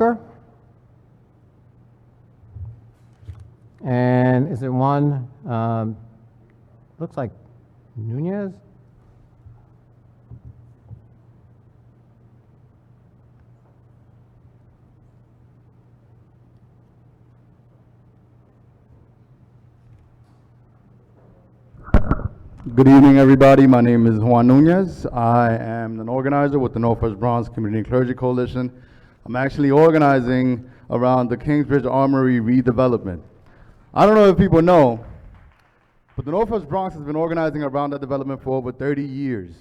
And is it one, looks like Nunez? Good evening, everybody. My name is Juan Nunez. I am an organizer with the Northwest Bronx Community and Clergy Coalition. I'm actually organizing around the Kingsbridge Armory redevelopment. I don't know if people know, but the Northwest Bronx has been organizing around that development for over 30 years.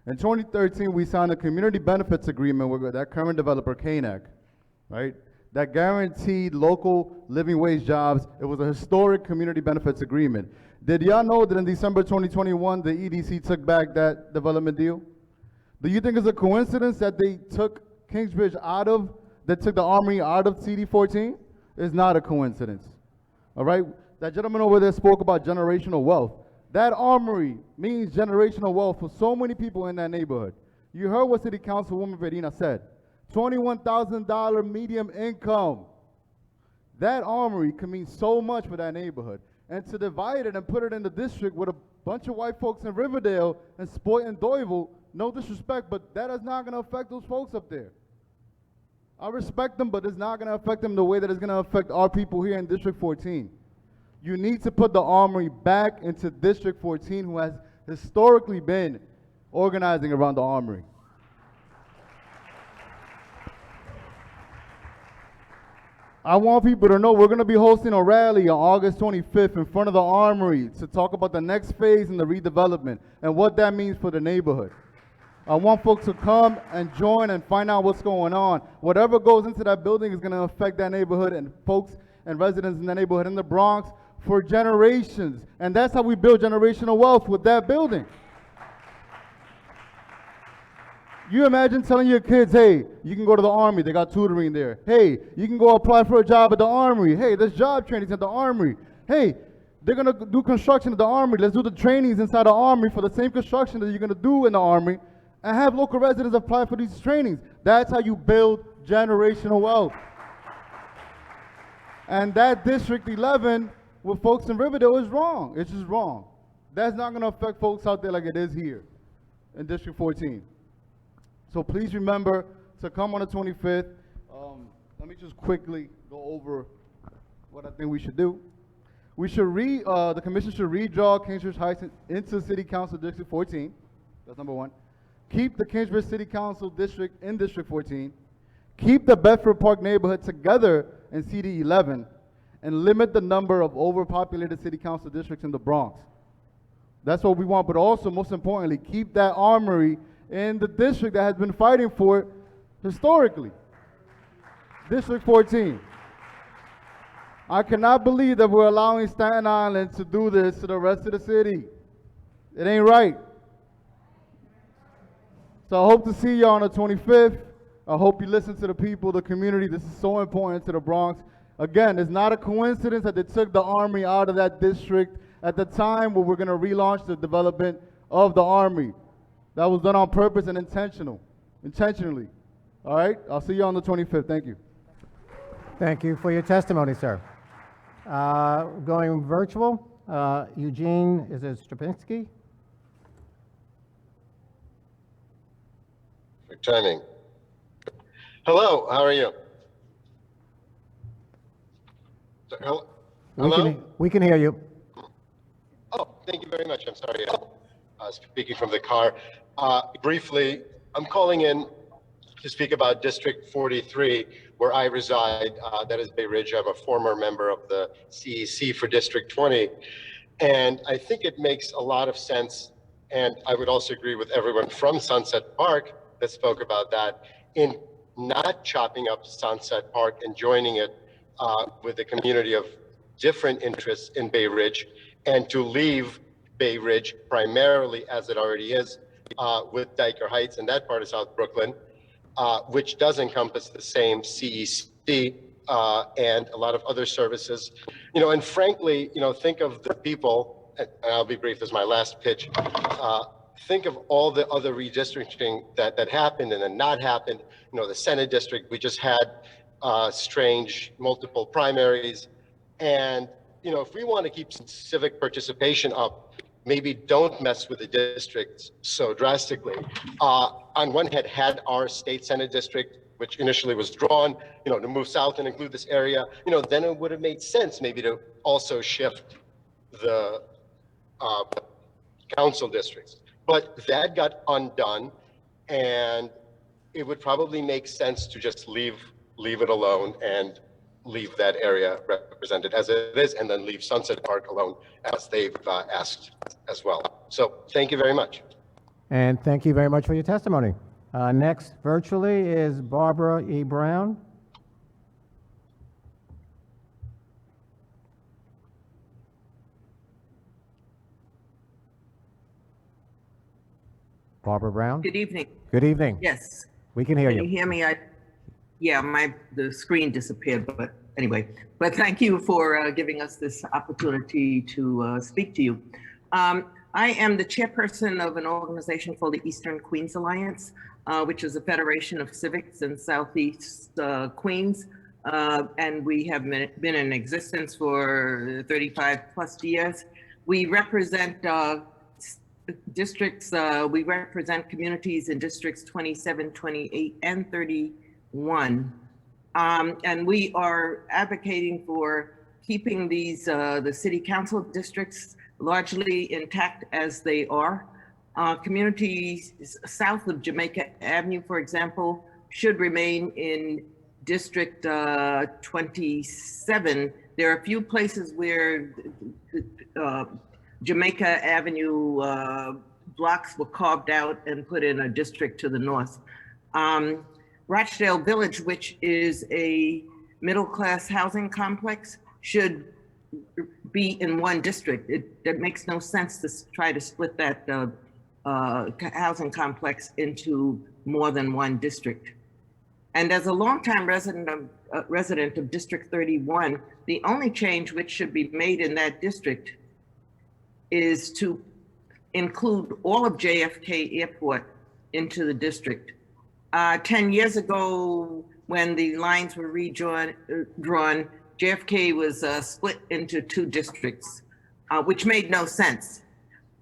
In 2013, we signed a community benefits agreement with that current developer, KNEC, right? That guaranteed local living wage jobs. It was a historic community benefits agreement. Did y'all know that in December 2021, the EDC took back that development deal? Do you think it's a coincidence that they took Kingsbridge took the Armory out of CD14? It's not a coincidence, all right? That gentleman over there spoke about generational wealth. That Armory means generational wealth for so many people in that neighborhood. You heard what City Councilwoman Verena said. $21,000 medium income. That Armory can mean so much for that neighborhood. And to divide it and put it in the district with a bunch of white folks in Riverdale and Spoit and Doyville, no disrespect, but that is not going to affect those folks up there. I respect them, but it's not going to affect them the way that it's going to affect our people here in District 14. You need to put the Armory back into District 14, who has historically been organizing around the Armory. I want people to know we're going to be hosting a rally on August 25th in front of the Armory to talk about the next phase in the redevelopment and what that means for the neighborhood. I want folks to come and join and find out what's going on. Whatever goes into that building is going to affect that neighborhood and folks and residents in that neighborhood in the Bronx for generations. And that's how we build generational wealth, with that building. You imagine telling your kids, hey, you can go to the Army, they got tutoring there. Hey, you can go apply for a job at the Armory. Hey, there's job trainings at the Armory. Hey, they're gonna do construction at the Armory. Let's do the trainings inside the Armory for the same construction that you're gonna do in the Armory, and have local residents apply for these trainings. That's how you build generational wealth. And that District 11 with folks in Riverdale is wrong. It's just wrong. That's not gonna affect folks out there like it is here in District 14. So please remember to come on the 25th. Let me just quickly go over what I think we should do. We should the commission should redraw Kingsbridge Heights into City Council District 14. That's number one. Keep the Kingsbridge City Council District in District 14. Keep the Bedford Park neighborhood together in CD 11, and limit the number of overpopulated City Council districts in the Bronx. That's what we want, but also, most importantly, keep that Armory in the district that has been fighting for it historically. District 14. I cannot believe that we're allowing Staten Island to do this to the rest of the city. It ain't right. So I hope to see you on the 25th. I hope you listen to the people, the community. This is so important to the Bronx. Again, it's not a coincidence that they took the Armory out of that district at the time where we're going to relaunch the development of the Armory. That was done on purpose and intentionally. All right? I'll see you on the 25th. Thank you. Thank you for your testimony, sir. Going virtual, Eugene, is it Stavinsky? Perfect timing. Hello, how are you? Hello? We can hear you. Oh, thank you very much. I'm sorry. Speaking from the car. Briefly, I'm calling in to speak about District 43, where I reside. That is Bay Ridge. I'm a former member of the CEC for District 20. And I think it makes a lot of sense. And I would also agree with everyone from Sunset Park that spoke about that, in not chopping up Sunset Park and joining it with a community of different interests in Bay Ridge, and to leave Bay Ridge primarily as it already is with Dyker Heights and that part of South Brooklyn, which does encompass the same CEC and a lot of other services. And frankly, think of the people, and I'll be brief, this is my last pitch. Think of all the other redistricting that happened and then not happened. The Senate district, we just had strange multiple primaries. And, if we want to keep some civic participation up, maybe don't mess with the districts so drastically. On one hand, had our state senate district, which initially was drawn, to move south and include this area, then it would have made sense maybe to also shift the council districts. But that got undone, and it would probably make sense to just leave it alone and leave that area represented as it is, and then leave Sunset Park alone as they've asked as well. So thank you very much. And thank you very much for your testimony. Next, virtually, is Barbara E. Brown. Barbara Brown? Good evening. Good evening. Yes. We can hear Can you. you hear me? The screen disappeared, but anyway. But thank you for giving us this opportunity to speak to you. I am the chairperson of an organization called the Eastern Queens Alliance, which is a federation of civics in Southeast Queens. And we have been in existence for 35 plus years. We represent districts, we represent communities in districts 27, 28, and 31. And we are advocating for keeping these, the city council districts largely intact as they are. Communities south of Jamaica Avenue, for example, should remain in District 27. There are a few places where Jamaica Avenue blocks were carved out and put in a district to the north. Rochdale Village, which is a middle-class housing complex, should be in one district. It makes no sense to try to split that housing complex into more than one district. And as a longtime resident of District 31, the only change which should be made in that district is to include all of JFK Airport into the district. 10 years ago, when the lines were drawn, JFK was split into two districts, which made no sense.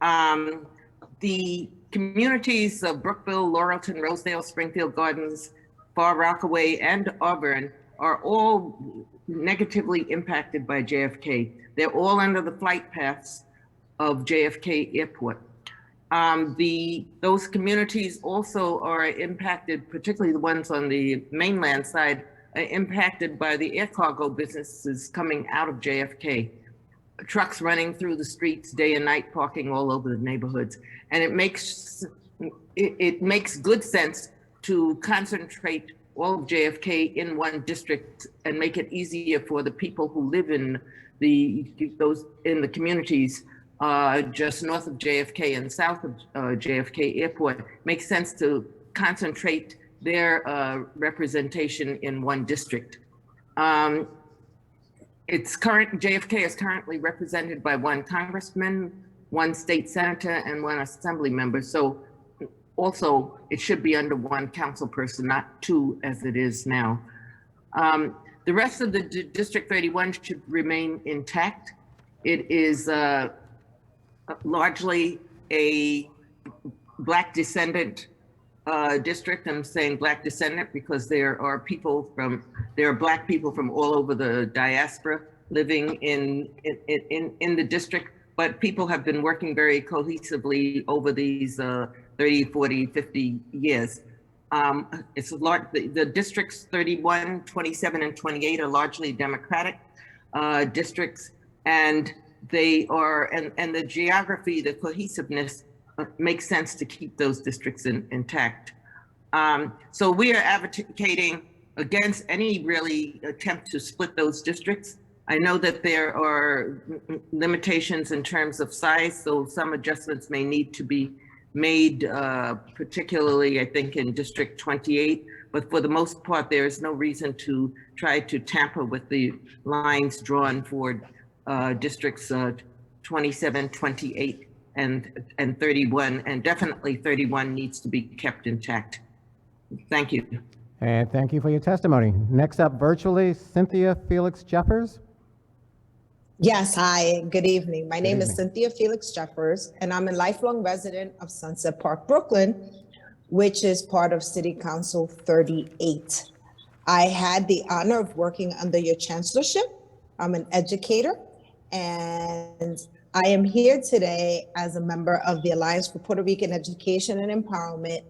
The communities of Brookville, Laurelton, Rosedale, Springfield Gardens, Far Rockaway, and Auburn are all negatively impacted by JFK. They're all under the flight paths of JFK Airport. Those communities also are impacted, particularly the ones on the mainland side, are impacted by the air cargo businesses coming out of JFK. Trucks running through the streets day and night, parking all over the neighborhoods. And it makes good sense to concentrate all of JFK in one district and make it easier for the people who live in the communities just north of JFK and south of JFK Airport. Makes sense to concentrate their representation in one district. JFK is currently represented by one congressman, one state senator, and one assembly member. So also it should be under one council person, not two as it is now. The rest of the District 31 should remain intact. It is largely a Black descendant district. I'm saying Black descendant because there are Black people from all over the diaspora living in the district, but people have been working very cohesively over these 30, 40, 50 years. It's a lot, the districts 31, 27, and 28 are largely Democratic districts, and they are, and the geography, the cohesiveness makes sense to keep those districts intact. So we are advocating against any really attempt to split those districts. I know that there are limitations in terms of size, so some adjustments may need to be made, particularly I think in District 28, but for the most part, there is no reason to try to tamper with the lines drawn for districts 27, 28, and 31, and definitely 31 needs to be kept intact. Thank you. And thank you for your testimony. Next up virtually, Cynthia Felix Jeffers. Yes, hi, good evening. My name is evening. Cynthia Felix Jeffers, and I'm a lifelong resident of Sunset Park, Brooklyn, which is part of City Council 38. I had the honor of working under your chancellorship. I'm an educator, and I am here today as a member of the Alliance for Puerto Rican Education and Empowerment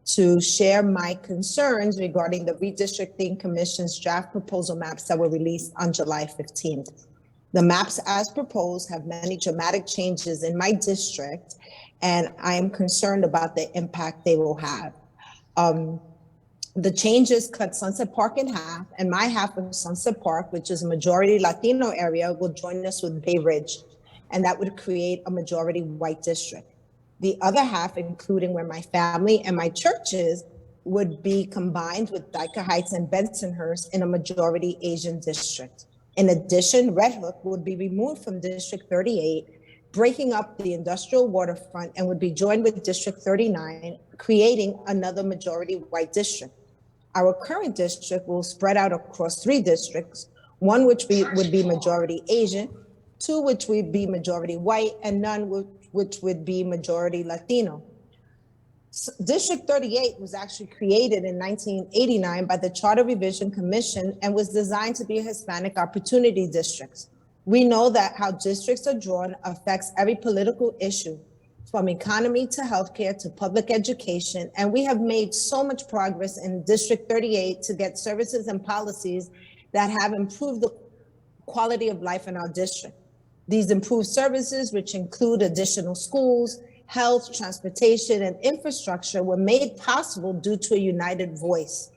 to share my concerns regarding the Redistricting Commission's draft proposal maps that were released on July 15th. The maps as proposed have many dramatic changes in my district, and I am concerned about the impact they will have. The changes cut Sunset Park in half, and my half of Sunset Park, which is a majority Latino area, will join us with Bay Ridge, and that would create a majority white district. The other half, including where my family and my church is, would be combined with Dyker Heights and Bensonhurst in a majority Asian district. In addition, Red Hook would be removed from District 38, breaking up the industrial waterfront, and would be joined with District 39, creating another majority white district. Our current district will spread out across 3 districts, one which would be majority Asian, 2 which would be majority white, and none which would be majority Latino. District 38 was actually created in 1989 by the Charter Revision Commission and was designed to be a Hispanic opportunity district. We know that how districts are drawn affects every political issue, from economy to healthcare to public education, and we have made so much progress in District 38 to get services and policies that have improved the quality of life in our district. These improved services, which include additional schools, health, transportation, and infrastructure, were made possible due to a united voice.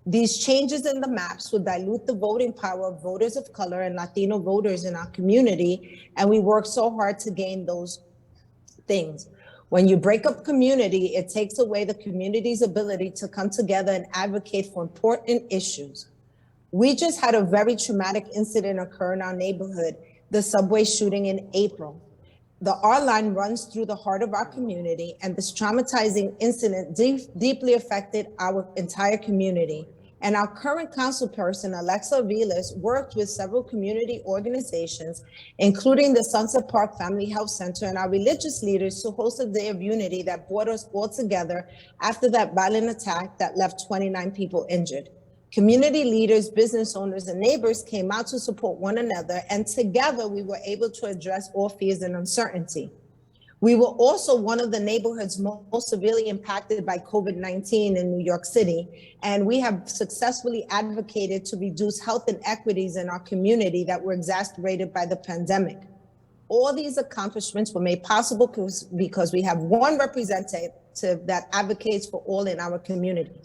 These changes in the maps would dilute the voting power of voters of color and Latino voters in our community, and we work so hard to gain those things. When you break up community, it takes away the community's ability to come together and advocate for important issues. We just had a very traumatic incident occur in our neighborhood, the subway shooting in April. The R line runs through the heart of our community, and this traumatizing incident deeply affected our entire community. And our current council person, Alexa Aviles, worked with several community organizations, including the Sunset Park Family Health Center and our religious leaders, to host a day of unity that brought us all together after that violent attack that left 29 people injured. Community leaders, business owners, and neighbors came out to support one another, and together we were able to address all fears and uncertainty. We were also one of the neighborhoods most severely impacted by COVID-19 in New York City, and we have successfully advocated to reduce health inequities in our community that were exacerbated by the pandemic. All these accomplishments were made possible because we have one representative that advocates for all in our community.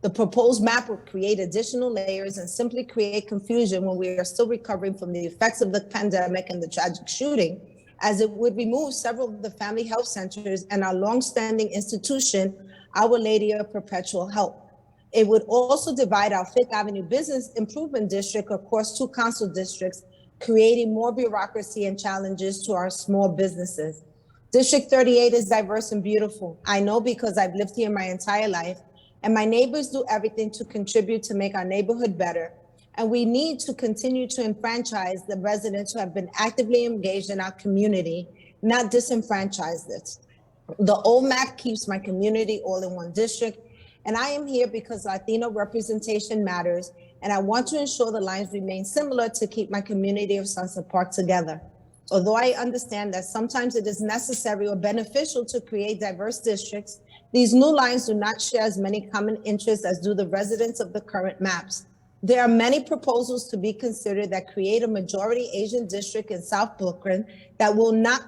The proposed map will create additional layers and simply create confusion when we are still recovering from the effects of the pandemic and the tragic shooting, as it would remove several of the family health centers and our longstanding institution, Our Lady of Perpetual Help. It would also divide our Fifth Avenue Business Improvement District across 2 council districts, creating more bureaucracy and challenges to our small businesses. District 38 is diverse and beautiful. I know because I've lived here my entire life, and my neighbors do everything to contribute to make our neighborhood better. And we need to continue to enfranchise the residents who have been actively engaged in our community, not disenfranchise this. The old map keeps my community all in one district, and I am here because Latino representation matters, and I want to ensure the lines remain similar to keep my community of Sunset Park together. Although I understand that sometimes it is necessary or beneficial to create diverse districts, these new lines do not share as many common interests as do the residents of the current maps. There are many proposals to be considered that create a majority Asian district in South Brooklyn that will not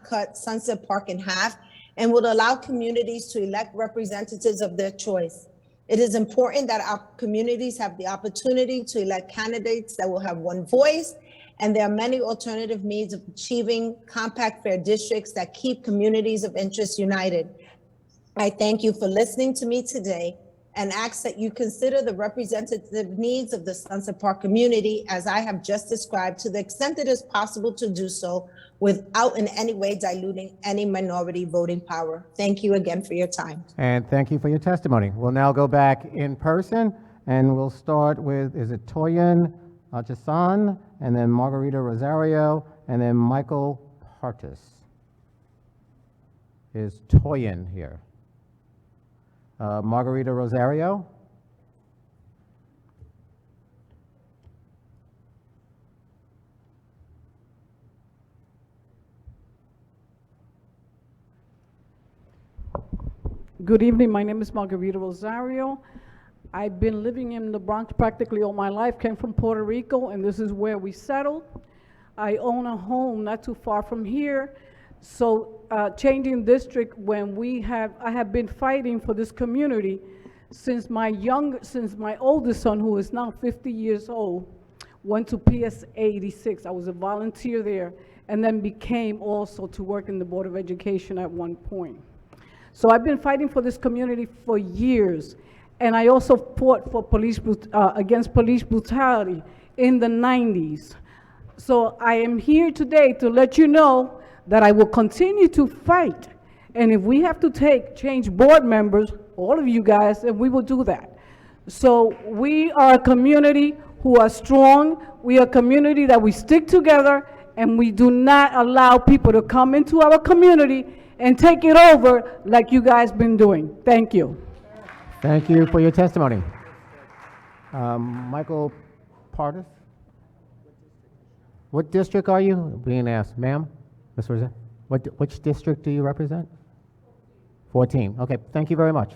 cut Sunset Park in half and will allow communities to elect representatives of their choice. It is important that our communities have the opportunity to elect candidates that will have one voice, and there are many alternative means of achieving compact fair districts that keep communities of interest united. I thank you for listening to me today, and ask that you consider the representative needs of the Sunset Park community as I have just described, to the extent it is possible to do so without in any way diluting any minority voting power. Thank you again for your time. And thank you for your testimony. We'll now go back in person, and we'll start with, is it Toyin Achesan, and then Margarita Rosario, and then Michael Pardes. Is Toyin here? Margarita Rosario? Good evening, my name is Margarita Rosario. I've been living in the Bronx practically all my life, came from Puerto Rico, and this is where we settled. I own a home not too far from here. So changing district when I have been fighting for this community since my oldest son, who is now 50 years old, went to PS 86. I was a volunteer there, and then became also to work in the Board of Education at one point. So I've been fighting for this community for years, and I also fought for against police brutality in the 90s. So I am here today to let you know that I will continue to fight, and if we have to change board members, all of you guys, and we will do that. So we are a community who are strong. We are a community that we stick together, and we do not allow people to come into our community and take it over like you guys been doing. Thank you. Thank you for your testimony. Michael Pardes? What district are you being asked, ma'am? Ms. Rosa? Which district do you represent? 14. Okay, thank you very much.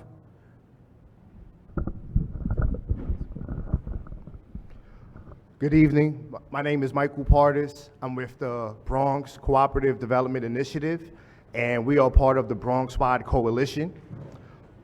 Good evening. My name is Michael Pardes. I'm with the Bronx Cooperative Development Initiative, and we are part of the Bronx Wide Coalition.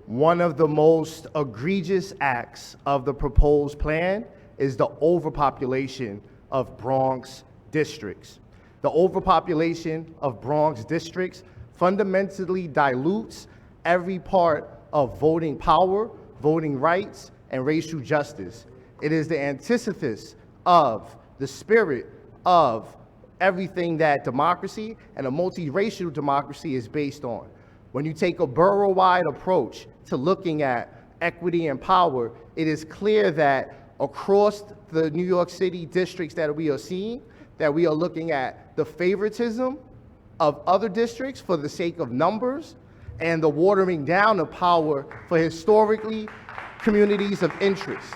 One of the most egregious acts of the proposed plan is the overpopulation of Bronx districts. The overpopulation of Bronx districts fundamentally dilutes every part of voting power, voting rights, and racial justice. It is the antithesis of the spirit of everything that democracy and a multiracial democracy is based on. When you take a borough-wide approach to looking at equity and power, it is clear that across the New York City districts that we are seeing, that we are looking at the favoritism of other districts for the sake of numbers and the watering down of power for historically communities of interest.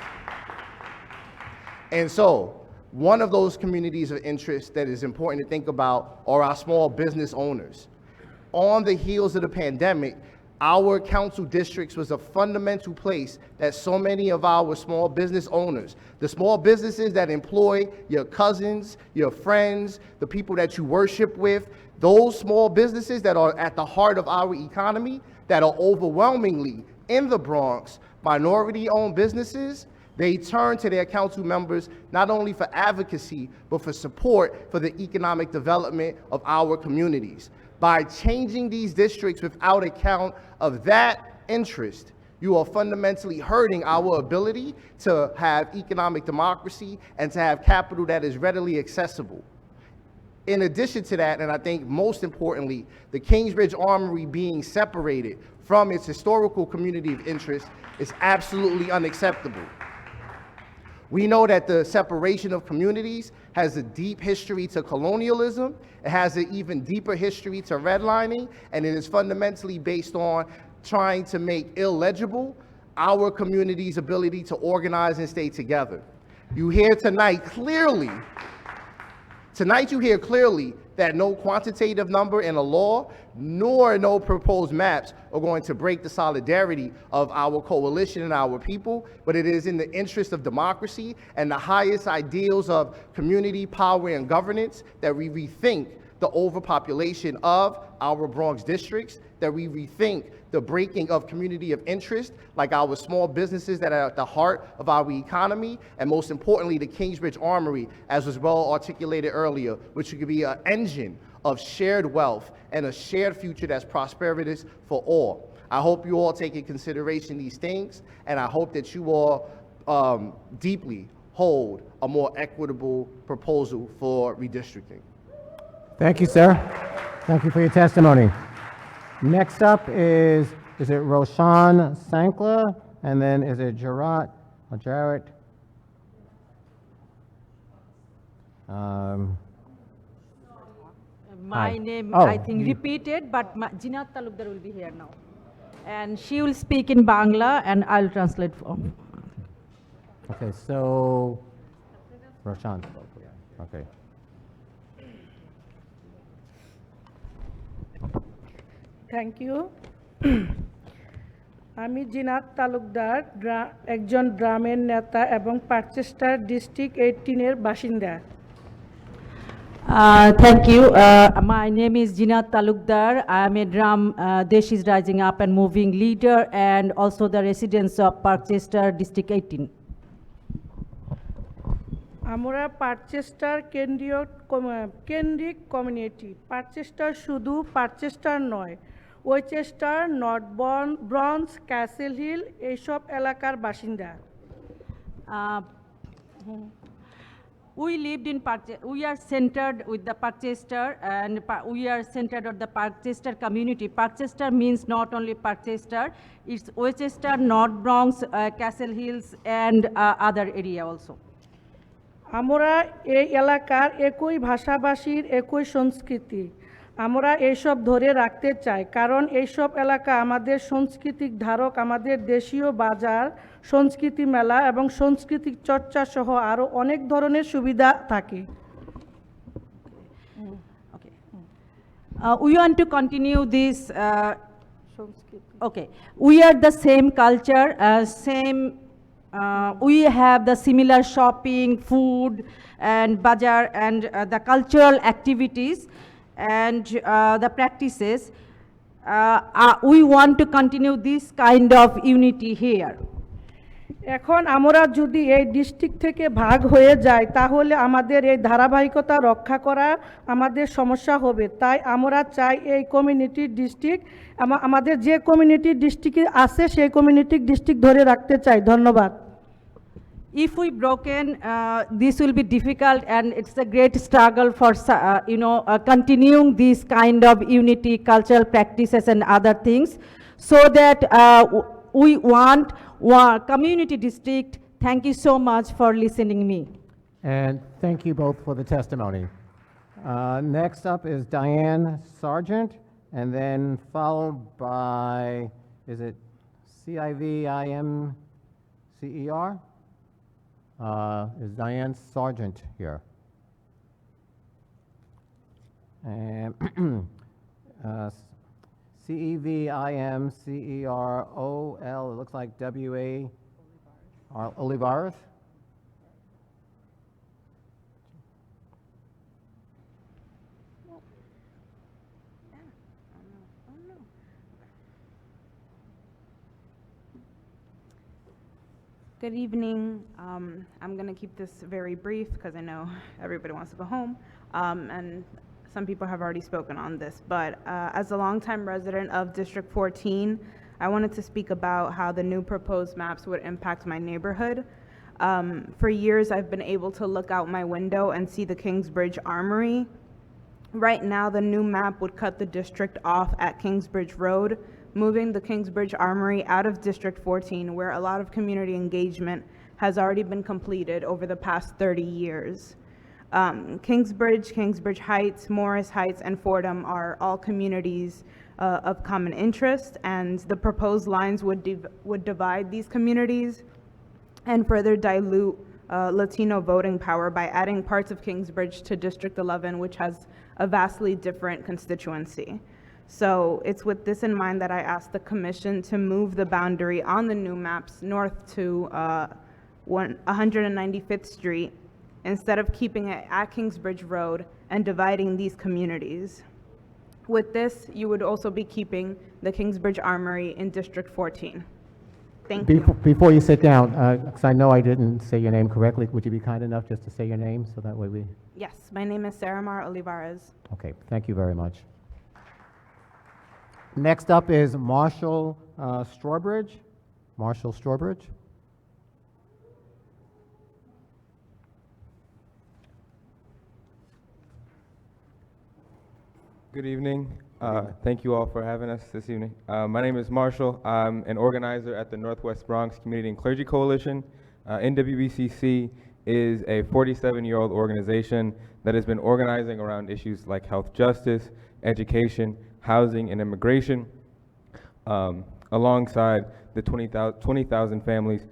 And so, one of those communities of interest that is important to think about are our small business owners. On the heels of the pandemic, our council districts was a fundamental place that so many of our small business owners, the small businesses that employ your cousins, your friends, the people that you worship with, those small businesses that are at the heart of our economy, that are overwhelmingly in the Bronx, minority-owned businesses, they turn to their council members not only for advocacy, but for support for the economic development of our communities. By changing these districts without account of that interest, you are fundamentally hurting our ability to have economic democracy and to have capital that is readily accessible. In addition to that, and I think most importantly, the Kingsbridge Armory being separated from its historical community of interest is absolutely unacceptable. We know that the separation of communities has a deep history to colonialism. It has an even deeper history to redlining, and it is fundamentally based on trying to make illegible our community's ability to organize and stay together. You hear tonight clearly that no quantitative number in a law, nor no proposed maps are going to break the solidarity of our coalition and our people, but it is in the interest of democracy and the highest ideals of community, power, and governance that we rethink the overpopulation of our Bronx districts, that we rethink the breaking of community of interest, like our small businesses that are at the heart of our economy, and most importantly, the Kingsbridge Armory, as was well articulated earlier, which could be an engine of shared wealth and a shared future that's prosperous for all. I hope you all take in consideration these things, and I hope that you all deeply hold a more equitable proposal for redistricting. Thank you, sir. Thank you for your testimony. Next up is it Roshan Sankla? And then is it Jarrett? My Hi. name, Oh, I think, you- repeated, but Jinat Talukdar will be here now. And she will speak in Bangla, and I'll translate for. Okay, so Roshan. Okay. Thank you আমি জিনাত তালুকদার একজন ড্রামের নেতা এবং পারচেস্টার district 18 এর বাসিন্দা Thank you. My name is Jinat Talukdar. I am a drum Desh is Rising Up and Moving leader and also the residents of Parkchester District 18. আমরা পারচেস্টার কেন্দ্রিক community পারচেস্টার শুধু পারচেস্টার নয় ওয়েচেস্টার নর্থ ব্রন্স ক্যাসেল হিল এইসব এলাকার বাসিন্দা We lived in we are centered with the Parkchester and we are centered on the Parkchester community. Parkchester means not only Parkchester, it's Westchester, North Bronx, Castle Hills and other area also. আমরা এই এলাকার একই ভাষাভাষীর একই সংস্কৃতি আমরা এইসব ধরে রাখতে চাই কারণ এইসব এলাকা আমাদের সাংস্কৃতিক ধারক আমাদের দেশীয় বাজার সংস্কৃতি মেলা এবং সাংস্কৃতিক চর্চা সহ আরও অনেক ধরনের সুবিধা থাকে We want to continue this okay we are the same culture we have the similar shopping food and bazaar and the cultural activities and the practices we want to continue this kind of unity here. এখন আমরা যদি এই district থেকে ভাগ হয়ে যাই তাহলে আমাদের এই ধারাবাহিকতা রক্ষা করা আমাদের সমস্যা হবে তাই আমরা চাই এই কমিউনিটি ডিস্ট্রিক্ট আমাদের যে কমিউনিটি ডিস্ট্রিক্ট আছে সেই কমিউনিটি ডিস্ট্রিক্ট ধরে রাখতে চাই ধন্যবাদ If we broken, this will be difficult, and it's a great struggle for continuing this kind of unity, cultural practices, and other things, so that we want one community district. Thank you so much for listening me. And thank you both for the testimony. Next up is Diane Sargent, and then followed by, is it Civimcer? Is Diane Sargent here? And Cevimcerol, it looks like W.A. Olivares. Good evening. I'm going to keep this very brief because I know everybody wants to go home. And some people have already spoken on this. But as a longtime resident of District 14, I wanted to speak about how the new proposed maps would impact my neighborhood. For years, I've been able to look out my window and see the Kingsbridge Armory. Right now, the new map would cut the district off at Kingsbridge Road, moving the Kingsbridge Armory out of District 14, where a lot of community engagement has already been completed over the past 30 years. Kingsbridge Heights, Morris Heights, and Fordham are all communities of common interest, and the proposed lines would divide these communities and further dilute Latino voting power by adding parts of Kingsbridge to District 11, which has a vastly different constituency. So it's with this in mind that I asked the commission to move the boundary on the new maps north to 195th Street instead of keeping it at Kingsbridge Road and dividing these communities. With this, you would also be keeping the Kingsbridge Armory in District 14. Thank you. Before you sit down, because I know I didn't say your name correctly, would you be kind enough just to say your name so that way we... Yes, my name is Saramar Olivares. Okay, thank you very much. Next up is Marshall Strawbridge, Marshall Strawbridge. Good evening. Thank you all for having us this evening. My name is Marshall. I'm an organizer at the Northwest Bronx Community and Clergy Coalition. NWBCC is a 47-year-old organization that has been organizing around issues like health justice, education, housing, and immigration, alongside the 20,000 families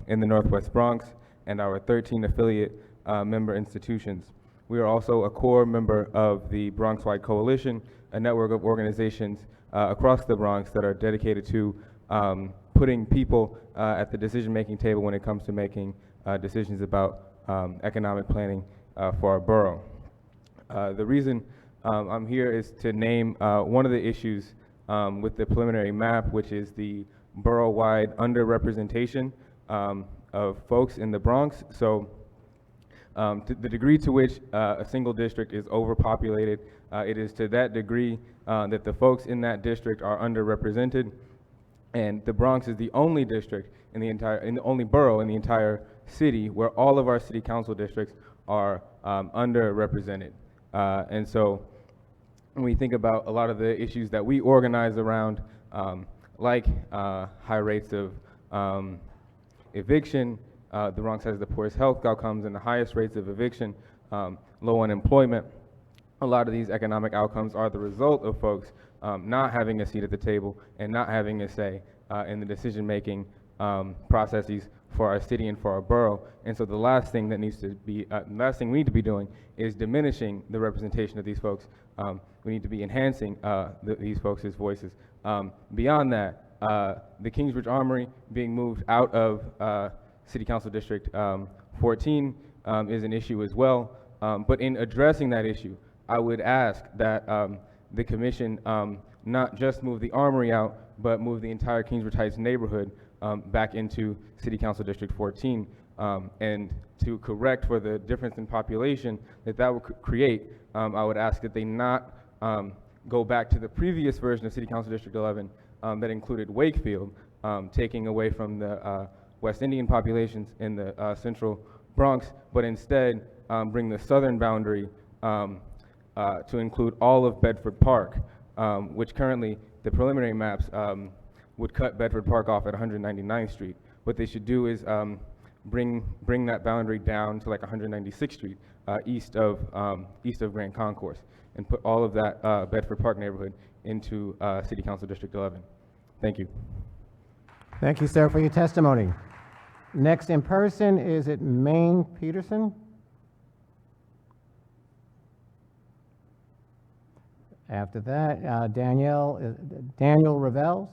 in the Northwest Bronx and our 13 affiliate member institutions. We are also a core member of the Bronx-wide Coalition, a network of organizations across the Bronx that are dedicated to putting people at the decision-making table when it comes to making decisions about economic planning for our borough. The reason I'm here is to name one of the issues with the preliminary map, which is the borough-wide underrepresentation of folks in the Bronx. So to the degree to which a single district is overpopulated, it is to that degree that the folks in that district are underrepresented. And the Bronx is the only district in the only borough in the entire city where all of our city council districts are underrepresented. And so when we think about a lot of the issues that we organize around, like high rates of eviction, the Bronx has the poorest health outcomes and the highest rates of eviction, low unemployment. A lot of these economic outcomes are the result of folks not having a seat at the table and not having a say in the decision-making processes for our city and for our borough. And so the last thing that needs to be, last thing we need to be doing is diminishing the representation of these folks. We need to be enhancing these folks' voices. Beyond that, the Kingsbridge Armory being moved out of City Council District 14 is an issue as well. But in addressing that issue, I would ask that the commission not just move the Armory out, but move the entire Kingsbridge Heights neighborhood back into City Council District 14. And to correct for the difference in population that would create, I would ask that they not go back to the previous version of City Council District 11 that included Wakefield, taking away from the West Indian populations in the central Bronx, but instead bring the southern boundary to include all of Bedford Park, which currently the preliminary maps would cut Bedford Park off at 199th Street. What they should do is bring that boundary down to like 196th Street, east of Grand Concourse, and put all of that Bedford Park neighborhood into City Council District 11. Thank you. Thank you, sir, for your testimony. Next in person, is it Maine Peterson? After that, Daniel Revels.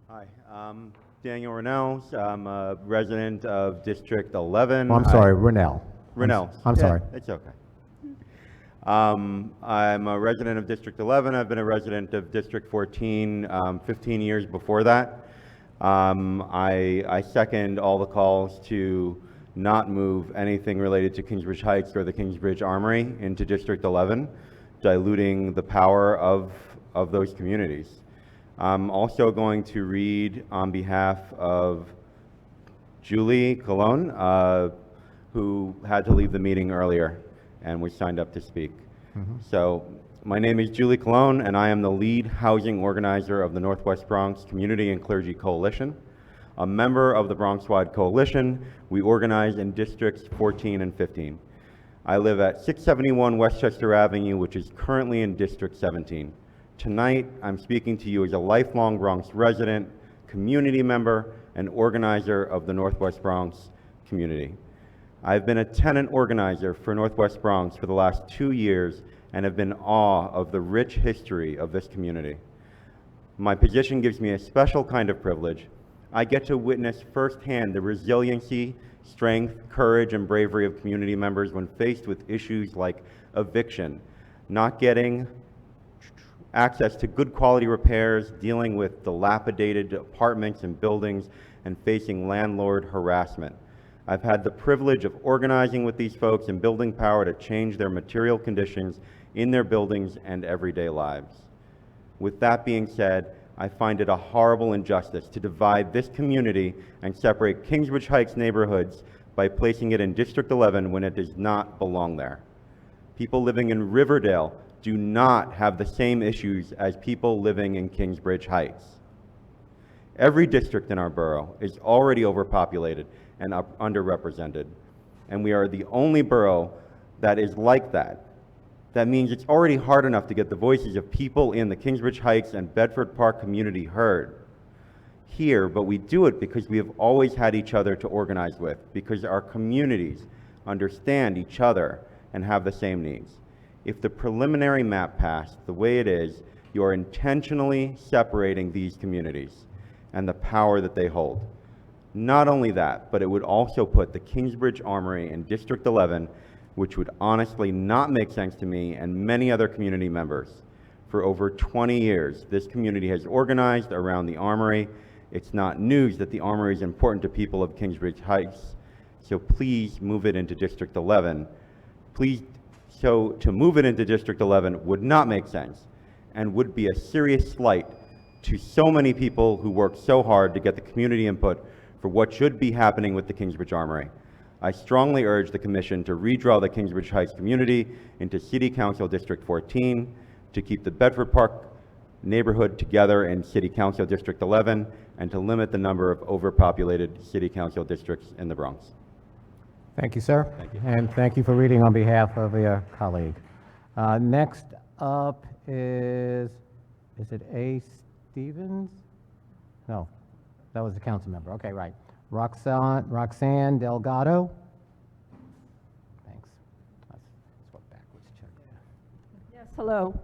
Hi, I'm Daniel Reynolds. I'm a resident of District 11. Oh, I'm sorry, Reynolds. I'm sorry. It's okay. I'm a resident of District 11. I've been a resident of District 14 15 years before that. I second all the calls to not move anything related to Kingsbridge Heights or the Kingsbridge Armory into District 11, diluting the power of those communities. I'm also going to read on behalf of Julie Colon, who had to leave the meeting earlier and was signed up to speak. So my name is Julie Colon, and I am the lead housing organizer of the Northwest Bronx Community and Clergy Coalition. A member of the Bronx-wide Coalition, we organize in Districts 14 and 15. I live at 671 Westchester Avenue, which is currently in District 17. Tonight, I'm speaking to you as a lifelong Bronx resident, community member, and organizer of the Northwest Bronx community. I've been a tenant organizer for Northwest Bronx for the last 2 years and have been in awe of the rich history of this community. My position gives me a special kind of privilege. I get to witness firsthand the resiliency, strength, courage, and bravery of community members when faced with issues like eviction, not getting access to good quality repairs, dealing with dilapidated apartments and buildings, and facing landlord harassment. I've had the privilege of organizing with these folks and building power to change their material conditions in their buildings and everyday lives. With that being said, I find it a horrible injustice to divide this community and separate Kingsbridge Heights neighborhoods by placing it in District 11 when it does not belong there. People living in Riverdale do not have the same issues as people living in Kingsbridge Heights. Every district in our borough is already overpopulated and underrepresented, and we are the only borough that is like that. That means it's already hard enough to get the voices of people in the Kingsbridge Heights and Bedford Park community heard here, but we do it because we have always had each other to organize with, because our communities understand each other and have the same needs. If the preliminary map passed the way it is, you are intentionally separating these communities and the power that they hold. Not only that, but it would also put the Kingsbridge Armory in District 11, which would honestly not make sense to me and many other community members. For over 20 years, this community has organized around the Armory. It's not news that the Armory is important to people of Kingsbridge Heights, so please move it into District 11. So to move it into District 11 would not make sense and would be a serious slight to so many people who work so hard to get the community input for what should be happening with the Kingsbridge Armory. I strongly urge the Commission to redraw the Kingsbridge Heights community into City Council District 14, to keep the Bedford Park neighborhood together in City Council District 11, and to limit the number of overpopulated City Council districts in the Bronx. Thank you, sir. Thank you. And thank you for reading on behalf of your colleague. Next up is it A. Stevens? No, that was the council member. Okay, right. Roxanne Delgado. Thanks. Let's swap backwards. Check there. Yes, hello.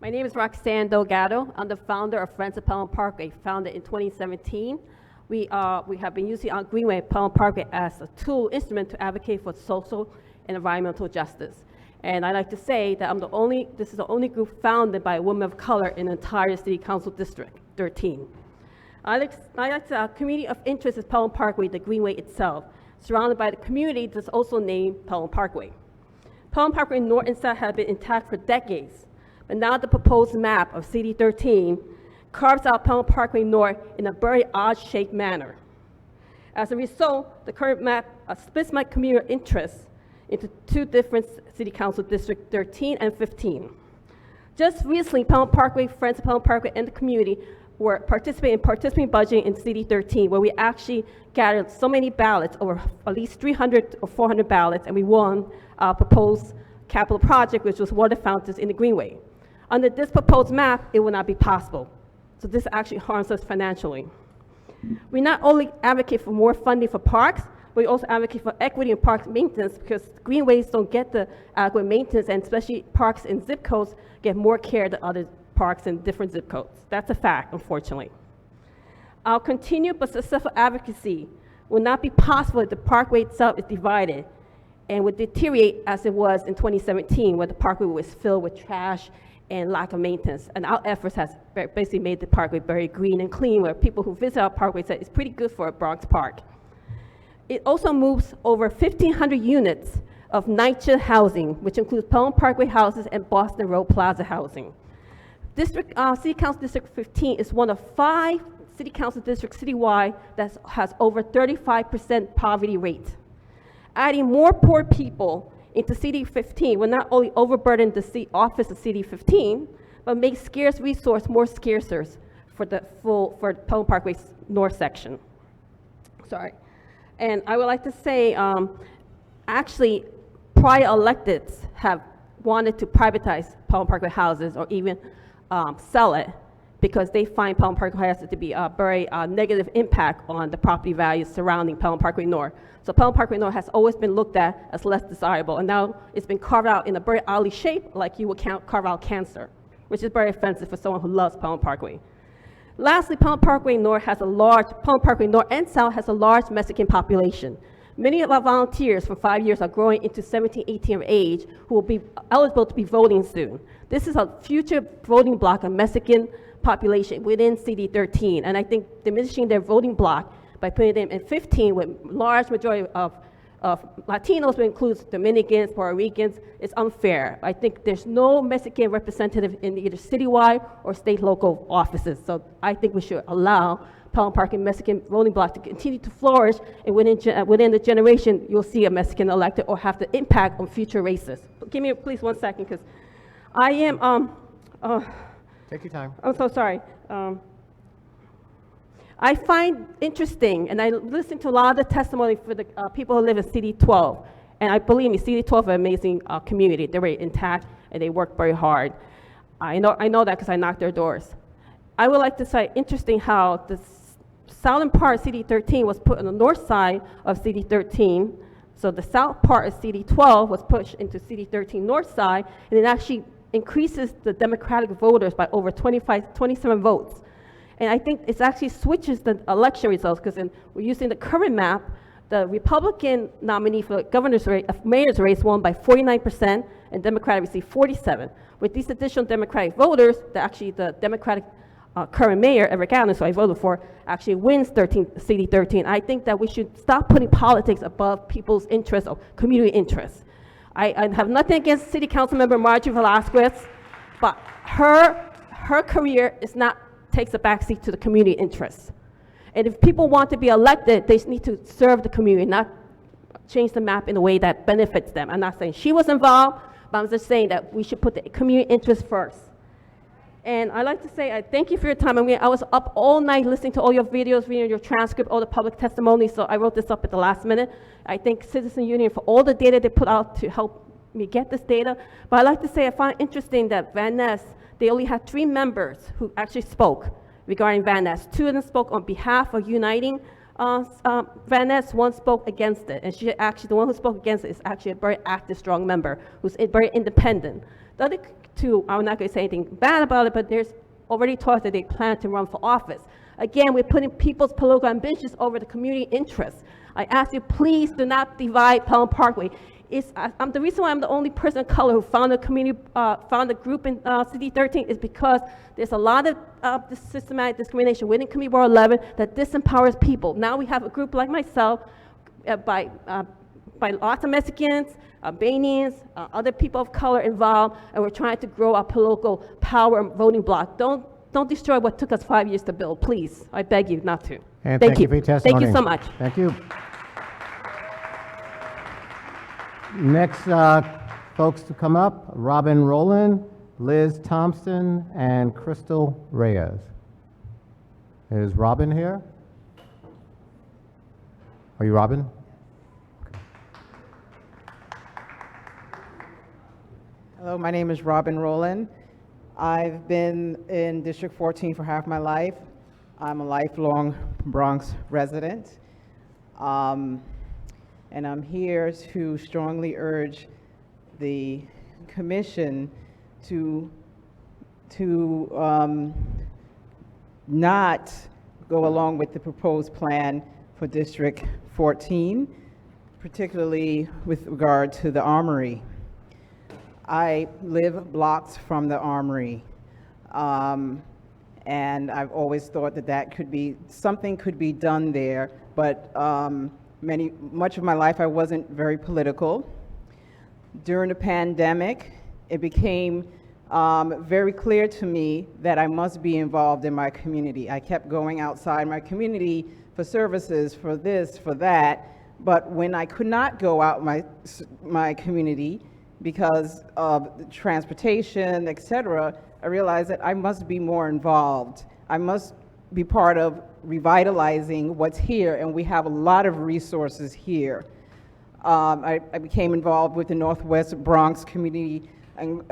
My name is Roxanne Delgado. I'm the founder of Friends of Pelham Parkway, founded in 2017. We have been using our Greenway Pelham Parkway as a tool, instrument to advocate for social and environmental justice. And I like to say that this is the only group founded by a woman of color in the entire City Council District 13. Our community of interest is Pelham Parkway, the Greenway itself, surrounded by the community that's also named Pelham Parkway. Pelham Parkway North and South have been intact for decades, but now the proposed map of CD 13 carves out Pelham Parkway North in a very odd-shaped manner. As a result, the current map splits my community of interest into two different City Council District 13 and 15. Just recently, Pelham Parkway, Friends of Pelham Parkway, and the community were participating budgeting in CD 13, where we actually gathered so many ballots, over at least 300 or 400 ballots, and we won our proposed capital project, which was water fountains in the Greenway. Under this proposed map, it will not be possible. So this actually harms us financially. We not only advocate for more funding for parks, we also advocate for equity in parks maintenance, because greenways don't get the adequate maintenance, and especially parks in zip codes get more care than other parks in different zip codes. That's a fact, unfortunately. Our continued but successful advocacy will not be possible if the parkway itself is divided and would deteriorate as it was in 2017, where the parkway was filled with trash and lack of maintenance. And our efforts has basically made the parkway very green and clean, where people who visit our parkway say it's pretty good for a Bronx park. It also moves over 1,500 units of NYCHA housing, which includes Pelham Parkway houses and Boston Road Plaza housing. City Council District 15 is one of 5 City Council districts citywide that has over 35% poverty rate. Adding more poor people into CD 15 will not only overburden the office of CD 15, but make scarce resource more scarcer for Pelham Parkway's north section. Sorry. And I would like to say, actually, prior electeds have wanted to privatize Pelham Parkway houses or even sell it, because they find Pelham Parkway houses to be a very negative impact on the property values surrounding Pelham Parkway North. So Pelham Parkway North has always been looked at as less desirable, and now it's been carved out in a very oddly shape, like you would carve out cancer, which is very offensive for someone who loves Pelham Parkway. Lastly, Pelham Parkway North and South has a large Mexican population. Many of our volunteers for 5 years are growing into 17, 18 of age, who will be eligible to be voting soon. This is a future voting block of Mexican population within CD 13, and I think diminishing their voting block by putting them in 15 with large majority of Latinos, which includes Dominicans, Puerto Ricans, is unfair. I think there's no Mexican representative in either citywide or state local offices. So I think we should allow Pelham Park and Mexican voting bloc to continue to flourish, and within the generation, you'll see a Mexican elected or have the impact on future races. But give me please 1 second, because I am, Take your time. I'm so sorry. I find interesting, and I listen to a lot of the testimony for the people who live in CD12, and I believe me, CD12 is an amazing community. They're very intact, and they work very hard. I know that because I knocked their doors. I would like to say, interesting how the southern part of CD13 was put on the north side of CD13, so the south part of CD12 was pushed into CD13 north side, and it actually increases the Democratic voters by over 27 votes. And I think it actually switches the election results, because we're using the current map, the Republican nominee for governor's race, mayor's race won by 49%, and Democrat received 47. With these additional Democratic voters, the Democratic current mayor, Eric Adams, who I voted for, actually wins CD13. I think that we should stop putting politics above people's interests or community interests. I have nothing against City Council member Marjorie Velasquez, but her career takes a backseat to the community interests. And if people want to be elected, they need to serve the community, not change the map in a way that benefits them. I'm not saying she was involved, but I'm just saying that we should put the community interest first. And I'd like to say, I thank you for your time. I was up all night listening to all your videos, reading your transcript, all the public testimony, so I wrote this up at the last minute. I thank Citizen Union for all the data they put out to help me get this data. But I'd like to say I find it interesting that Van Ness, they only had 3 members who actually spoke regarding Van Ness. 2 of them spoke on behalf of uniting Van Ness, 1 spoke against it. And the one who spoke against it is actually a very active, strong member who's very independent. The other 2, I'm not going to say anything bad about it, but there's already talk that they plan to run for office. Again, we're putting people's political ambitions over the community interests. I ask you, please do not divide Pelham Parkway. The reason why I'm the only person of color who found a group in CD13 is because there's a lot of systematic discrimination within Community Board 11 that disempowers people. Now we have a group like myself, by lots of Mexicans, Albanians, other people of color involved, and we're trying to grow our political power and voting bloc. Don't destroy what took us 5 years to build, please. I beg you not to. And thank you for your testimony. Thank you so much. Thank you. Next folks to come up, Robin Rolland, Liz Thompson, and Crystal Reyes. Is Robin here? Are you Robin? Hello, my name is Robin Rolland. I've been in District 14 for half my life. I'm a lifelong Bronx resident. And I'm here to strongly urge the commission to not go along with the proposed plan for District 14, particularly with regard to the Armory. I live blocks from the Armory, and I've always thought that something could be done there, but much of my life I wasn't very political. During the pandemic, it became very clear to me that I must be involved in my community. I kept going outside my community for services, for this, for that, but when I could not go out my community because of transportation, etc., I realized that I must be more involved. I must be part of revitalizing what's here, and we have a lot of resources here. I became involved with the Northwest Bronx Community and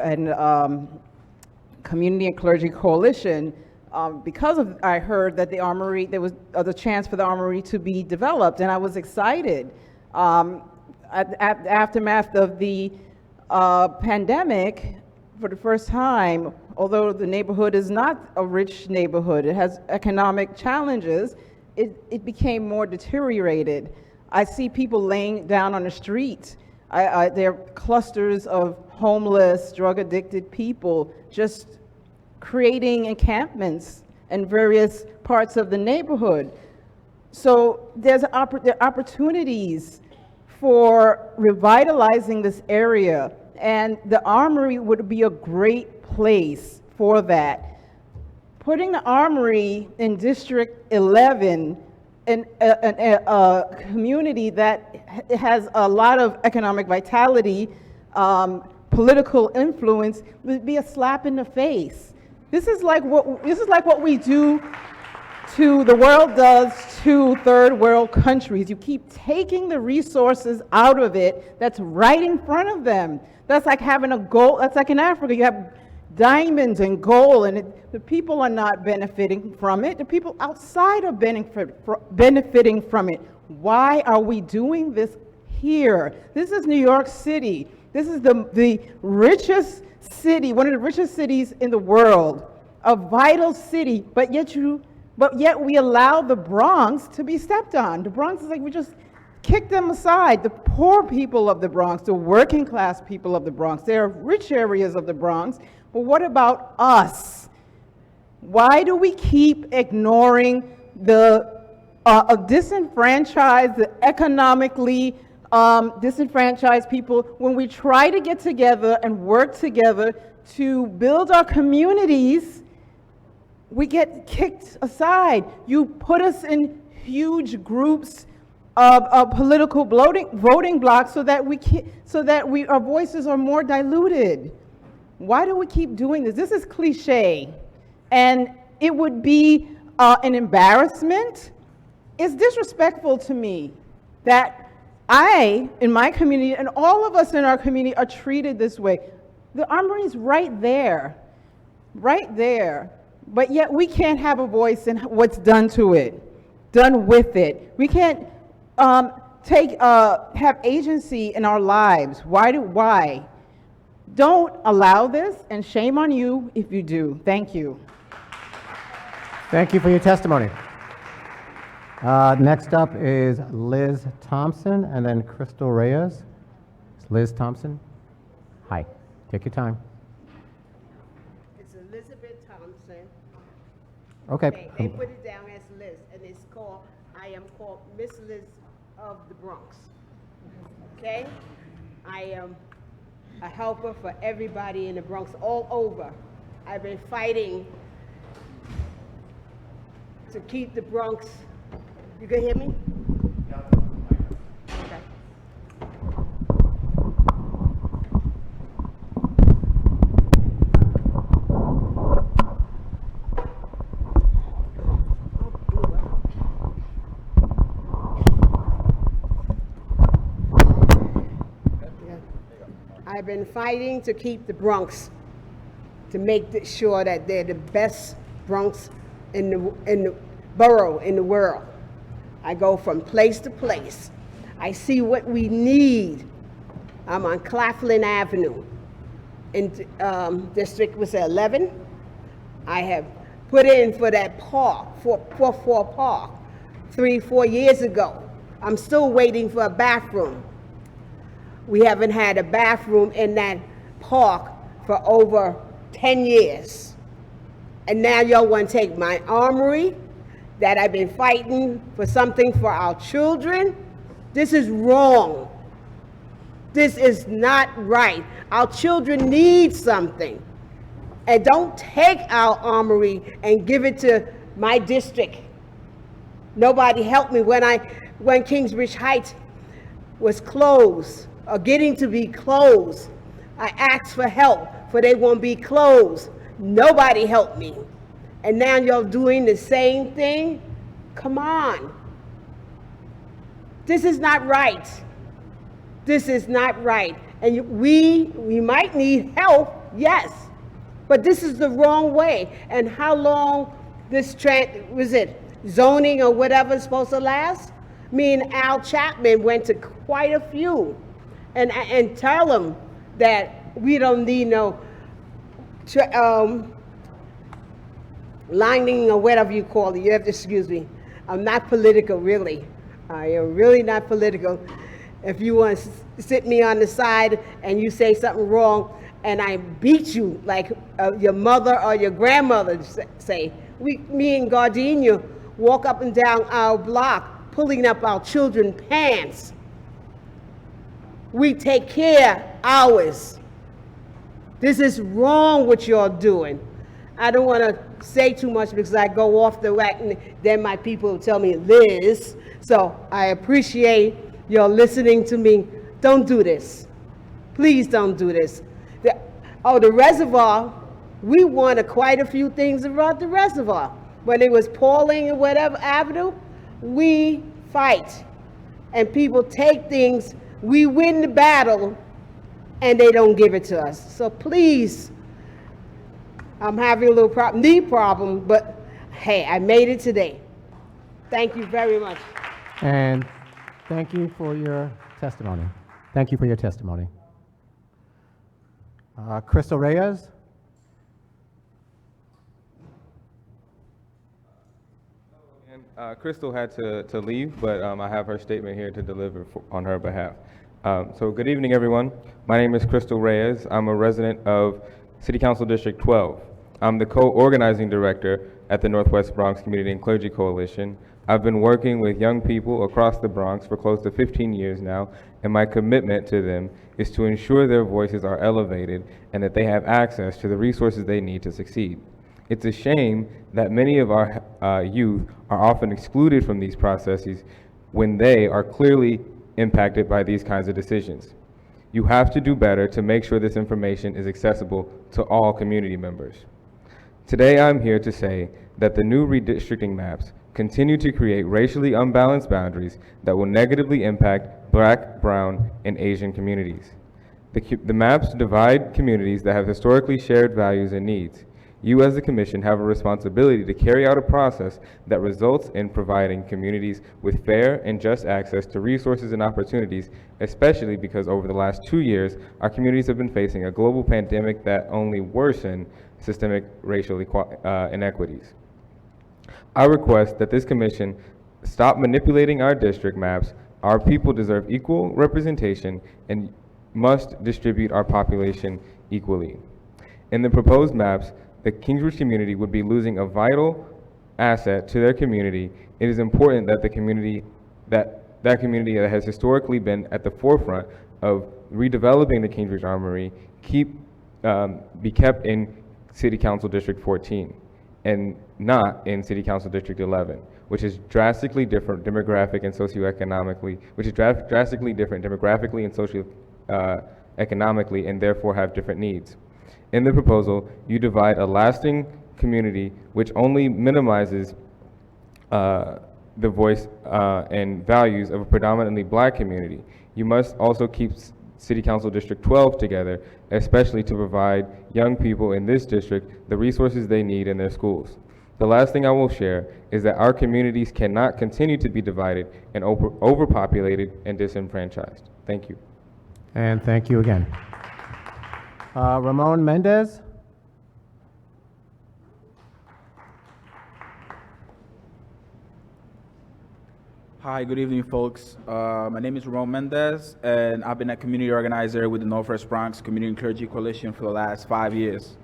Community and Clergy Coalition because I heard that the Armory, there was the chance for the Armory to be developed, and I was excited. At the aftermath of the pandemic, for the first time, although the neighborhood is not a rich neighborhood, it has economic challenges, it became more deteriorated. I see people laying down on the street. There are clusters of homeless, drug-addicted people just creating encampments in various parts of the neighborhood. So there are opportunities for revitalizing this area, and the Armory would be a great place for that. Putting the Armory in District 11, in a community that has a lot of economic vitality, political influence, would be a slap in the face. This is like what we do to the world does to third world countries. You keep taking the resources out of it that's right in front of them. That's like having a gold, that's like in Africa, you have diamonds and gold, and the people are not benefiting from it. The people outside are benefiting from it. Why are we doing this here? This is New York City. This is the richest city, one of the richest cities in the world, a vital city, but yet we allow the Bronx to be stepped on. The Bronx is like, we just kick them aside. The poor people of the Bronx, the working class people of the Bronx, there are rich areas of the Bronx, but what about us? Why do we keep ignoring the disenfranchised, the economically disenfranchised people when we try to get together and work together to build our communities? We get kicked aside. You put us in huge groups of political voting blocks so that our voices are more diluted. Why do we keep doing this? This is cliche, and it would be an embarrassment. It's disrespectful to me that I, in my community, and all of us in our community are treated this way. The Armory is right there, but yet we can't have a voice in what's done to it, done with it. We can't have agency in our lives. Why? Don't allow this, and shame on you if you do. Thank you. Thank you for your testimony. Next up is Liz Thompson and then Crystal Reyes. Liz Thompson. Hi. Take your time. It's Elizabeth Thompson. Okay. They put it down as Liz, and I am called Miss Liz of the Bronx. Okay? I am a helper for everybody in the Bronx, all over. I've been fighting to keep the Bronx. You can hear me? Okay. I've been fighting to keep the Bronx, to make sure that they're the best Bronx in the borough in the world. I go from place to place. I see what we need. I'm on Claflin Avenue in District 11. I have put in for that park, for Park, 3-4 years ago. I'm still waiting for a bathroom. We haven't had a bathroom in that park for over 10 years. And now y'all want to take my Armory that I've been fighting for something for our children? This is wrong. This is not right. Our children need something. And don't take our Armory and give it to my district. Nobody helped me when Kingsbridge Heights was closed, or getting to be closed. I asked for help, for they won't be closed. Nobody helped me. And now you're doing the same thing? Come on. This is not right. This is not right. And we might need help, yes, but this is the wrong way. And how long this zoning or whatever is supposed to last? Me and Al Chapman went to quite a few. And tell them that we don't need no lining or whatever you call it. You have to excuse me. I'm not political, really. I am really not political. If you want to sit me on the side and you say something wrong and I beat you like your mother or your grandmother say, me and Gardenia walk up and down our block, pulling up our children's pants. We take care of ours. This is wrong what you're doing. I don't want to say too much because I go off the rack and then my people will tell me Liz. So I appreciate your listening to me. Don't do this. Please don't do this. The reservoir, we wanted quite a few things about the reservoir. When it was Pauling and whatever avenue, we fight. And people take things, we win the battle, and they don't give it to us. So please, I'm having a little knee problem, but hey, I made it today. Thank you very much. And thank you for your testimony. Thank you for your testimony. Crystal Reyes. Crystal had to leave, but I have her statement here to deliver on her behalf. So good evening, everyone. My name is Crystal Reyes. I'm a resident of City Council District 12. I'm the co-organizing director at the Northwest Bronx Community and Clergy Coalition. I've been working with young people across the Bronx for close to 15 years now, and my commitment to them is to ensure their voices are elevated and that they have access to the resources they need to succeed. It's a shame that many of our youth are often excluded from these processes when they are clearly impacted by these kinds of decisions. You have to do better to make sure this information is accessible to all community members. Today I'm here to say that the new redistricting maps continue to create racially unbalanced boundaries that will negatively impact Black, Brown, and Asian communities. The maps divide communities that have historically shared values and needs. You as the Commission have a responsibility to carry out a process that results in providing communities with fair and just access to resources and opportunities, especially because over the last 2 years, our communities have been facing a global pandemic that only worsened systemic racial inequities. I request that this Commission stop manipulating our district maps. Our people deserve equal representation and must distribute our population equally. In the proposed maps, the Kingsbridge community would be losing a vital asset to their community. It is important that the community that community that has historically been at the forefront of redeveloping the Kingsbridge Armory be kept in City Council District 14 and not in City Council District 11, which is drastically different demographic and socioeconomically, and economically, and therefore have different needs. In the proposal, you divide a lasting community which only minimizes the voice and values of a predominantly Black community. You must also keep City Council District 12 together, especially to provide young people in this district the resources they need in their schools. The last thing I will share is that our communities cannot continue to be divided and overpopulated and disenfranchised. Thank you. And thank you again. Ramon Mendez. Hi, good evening, folks. My name is Ramon Mendez, and I've been a community organizer with the Northwest Bronx Community and Clergy Coalition for the last 5 years.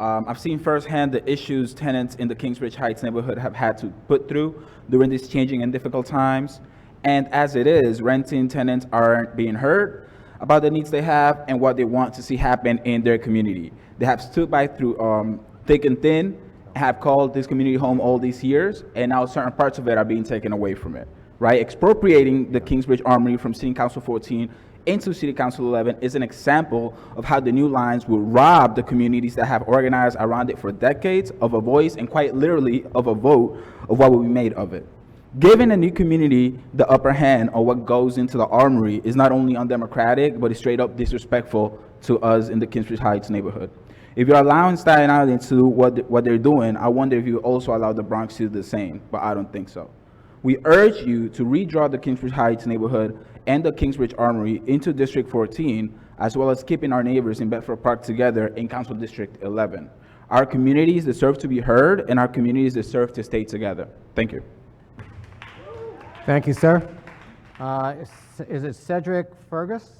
I've seen firsthand the issues tenants in the Kingsbridge Heights neighborhood have had to put through during these changing and difficult times. And as it is, renting tenants aren't being heard about the needs they have and what they want to see happen in their community. They have stood by through thick and thin, have called this community home all these years, and now certain parts of it are being taken away from it, right? Expropriating the Kingsbridge Armory from City Council 14 into City Council 11 is an example of how the new lines will rob the communities that have organized around it for decades of a voice and quite literally of a vote of what will be made of it. Giving a new community the upper hand on what goes into the Armory is not only undemocratic, but it's straight up disrespectful to us in the Kingsbridge Heights neighborhood. If you're allowing Staten Island to do what they're doing, I wonder if you also allow the Bronx to do the same, but I don't think so. We urge you to redraw the Kingsbridge Heights neighborhood and the Kingsbridge Armory into District 14, as well as keeping our neighbors in Bedford Park together in Council District 11. Our communities deserve to be heard, and our communities deserve to stay together. Thank you. Thank you, sir. Is it Cedric Ferguson?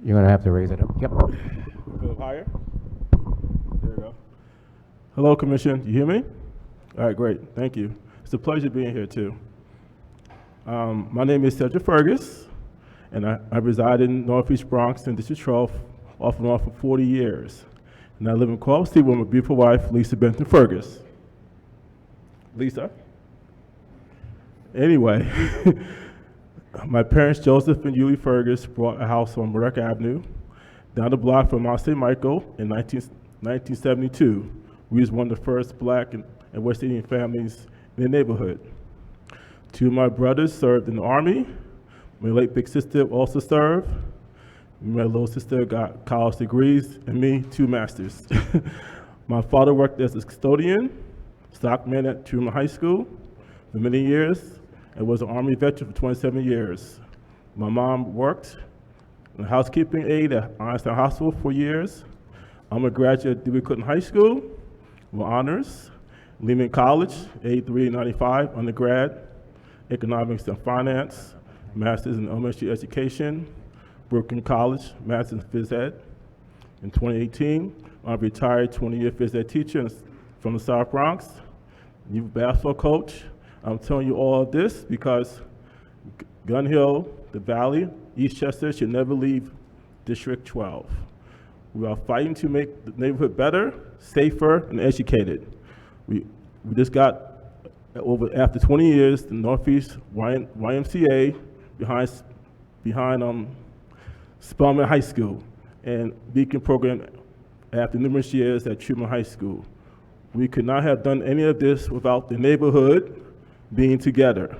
You're going to have to raise it up. Yep. Go higher. There we go. Hello, Commission. You hear me? All right, great. Thank you. It's a pleasure being here, too. My name is Cedric Ferguson, and I reside in Northeast Bronx in District 12, off and on for 40 years. And I live in Culver City with my beautiful wife, Lisa Benton Ferguson. Lisa? Anyway, my parents, Joseph and Julie Ferguson, bought a house on Marek Avenue, down the block from Mount St. Michael in 1972. We was one of the first Black and West Indian families in the neighborhood. Two of my brothers served in the Army. My late big sister also served. My little sister got college degrees, and me, 2 masters. My father worked as a custodian, stockman at Truman High School for many years, and was an Army veteran for 27 years. My mom worked as a housekeeping aide at Einstein Hospital for years. I'm a graduate of Dewey Clinton High School with honors, Lehman College, 8395, undergrad, economics and finance, master's in elementary education, Brooklyn College, master's in phys ed. In 2018, I'm a retired 20-year phys ed teacher from the South Bronx, youth basketball coach. I'm telling you all of this because Gun Hill, the Valley, Eastchester should never leave District 12. We are fighting to make the neighborhood better, safer, and educated. We just got, after 20 years, the Northeast YMCA behind Spelman High School, and Beacon program after numerous years at Truman High School. We could not have done any of this without the neighborhood being together.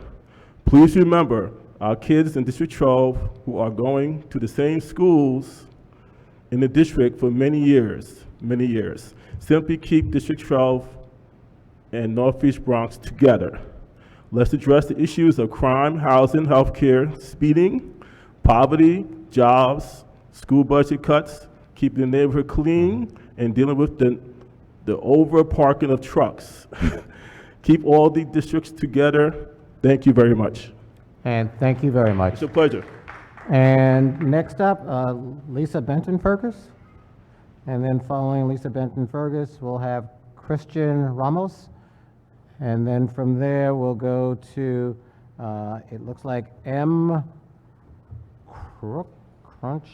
Please remember our kids in District 12 who are going to the same schools in the district for many years. Simply keep District 12 and Northeast Bronx together. Let's address the issues of crime, housing, healthcare, speeding, poverty, jobs, school budget cuts, keeping the neighborhood clean, and dealing with the over parking of trucks. Keep all the districts together. Thank you very much. And thank you very much. It's a pleasure. And next up, Lisa Benton Ferguson. And then following Lisa Benton Ferguson, we'll have Christian Ramos. And then from there, we'll go to, it looks like M. Crunch,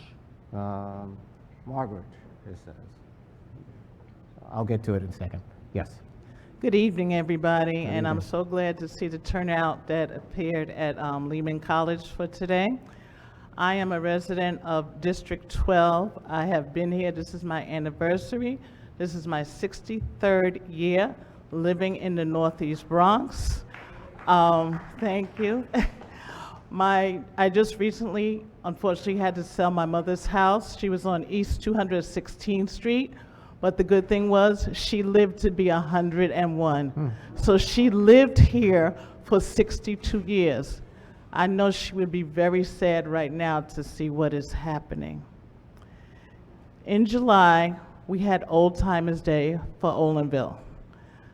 Margaret, it says. I'll get to it in a second. Yes. Good evening, everybody, and I'm so glad to see the turnout that appeared at Lehman College for today. I am a resident of District 12. I have been here, this is my anniversary. This is my 63rd year living in the Northeast Bronx. Thank you. I just recently, unfortunately, had to sell my mother's house. She was on East 216th Street. But the good thing was she lived to be 101. So she lived here for 62 years. I know she would be very sad right now to see what is happening. In July, we had Old Timers Day for Olinville.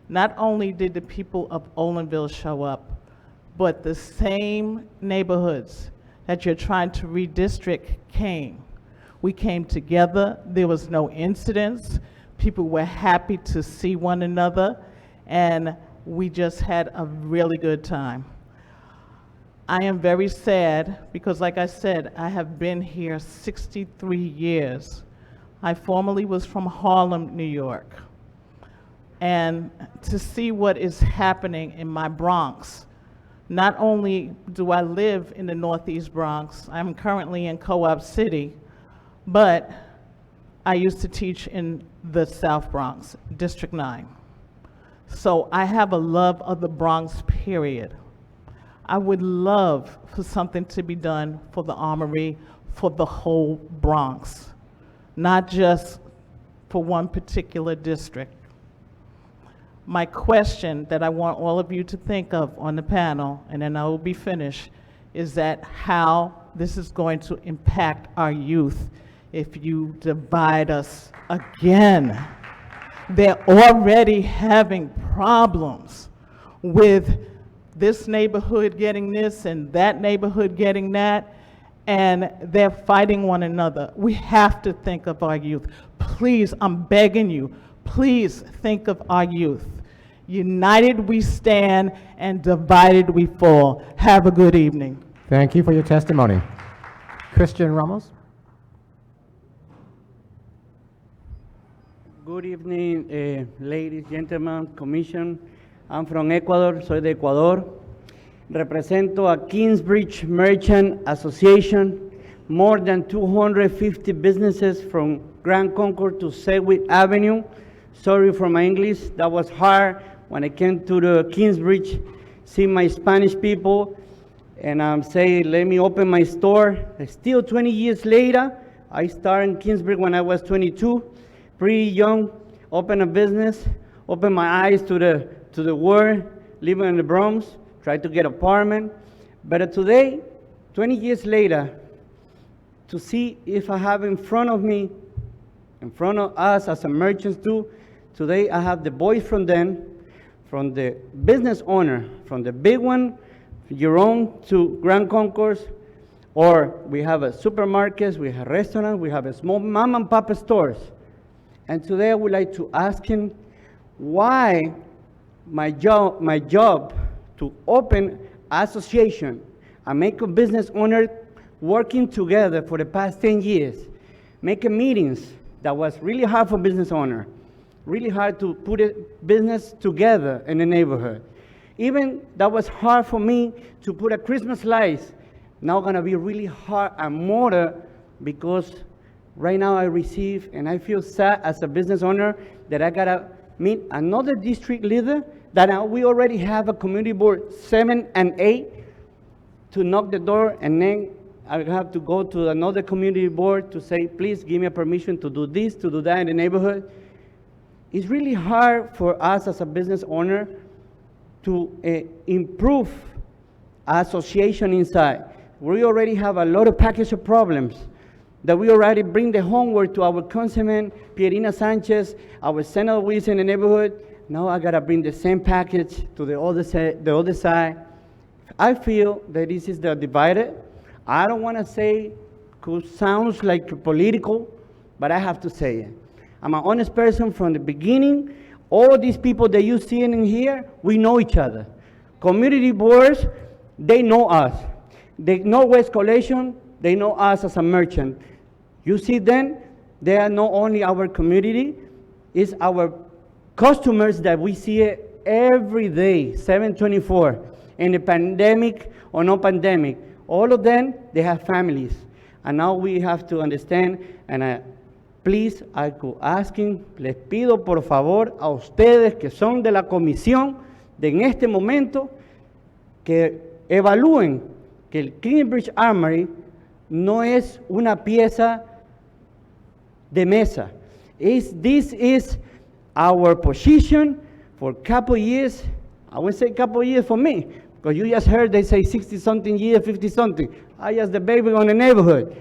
Not only did the people of Olinville show up, but the same neighborhoods that you're trying to redistrict came. We came together, there was no incidents, people were happy to see one another, and we just had a really good time. I am very sad because, like I said, I have been here 63 years. I formerly was from Harlem, New York. And to see what is happening in my Bronx, not only do I live in the Northeast Bronx, I'm currently in Co-op City, but I used to teach in the South Bronx, District 9. So I have a love of the Bronx, period. I would love for something to be done for the Armory, for the whole Bronx, not just for one particular district. My question that I want all of you to think of on the panel, and then I will be finished, is that how this is going to impact our youth if you divide us again. They're already having problems with this neighborhood getting this and that neighborhood getting that, and they're fighting one another. We have to think of our youth. Please, I'm begging you, please think of our youth. United we stand, and divided we fall. Have a good evening. Thank you for your testimony. Christian Ramos? Good evening, ladies, gentlemen, commission. I'm from Ecuador, soy de Ecuador. Represento a Kingsbridge Merchant Association, more than 250 businesses from Grand Concourse to Sedgwick Avenue. Sorry for my English, that was hard when I came to the Kingsbridge, see my Spanish people, and I'm saying, let me open my store. Still 20 years later, I started in Kingsbridge when I was 22, pretty young, open a business, open my eyes to the world, living in the Bronx, try to get an apartment. But today, 20 years later, to see if I have in front of me, in front of us as a merchants too, today I have the boys from them, from the business owner, from the big one, your own to Grand Concourse, or we have a supermarkets, we have restaurants, we have a small mom and pop stores. And today I would like to ask him why my job to open association and make a business owner working together for the past 10 years, making meetings that was really hard for business owner, really hard to put a business together in the neighborhood. Even that was hard for me to put a Christmas lights. Now gonna be really hard and more because right now I receive, and I feel sad as a business owner that I gotta meet another district leader that now we already have a community board 7 and 8 to knock the door, and then I have to go to another community board to say, please give me a permission to do this, to do that in the neighborhood. It's really hard for us as a business owner to improve association inside. We already have a lot of package of problems that we already bring the homework to our councilman, Pierina Sanchez, our Senator Wills in the neighborhood. Now I gotta bring the same package to the other side. I feel that this is the divided. I don't wanna say, cause sounds like political, but I have to say it. I'm an honest person from the beginning. All these people that you see in here, we know each other. Community boards, they know us. The Northwest Coalition, they know us as a merchant. You see them, they are not only our community, it's our customers that we see it every day, 7/24, in the pandemic or no pandemic. All of them, they have families. And now we have to understand, and please, I could asking, les pido por favor a ustedes que son de la comisión de en este momento, que evalúen que el Kingsbridge Armory no es una pieza de mesa. This is our position for a couple years. I won't say couple years for me, because you just heard they say 60-something years, 50-something. I just the baby on the neighborhood,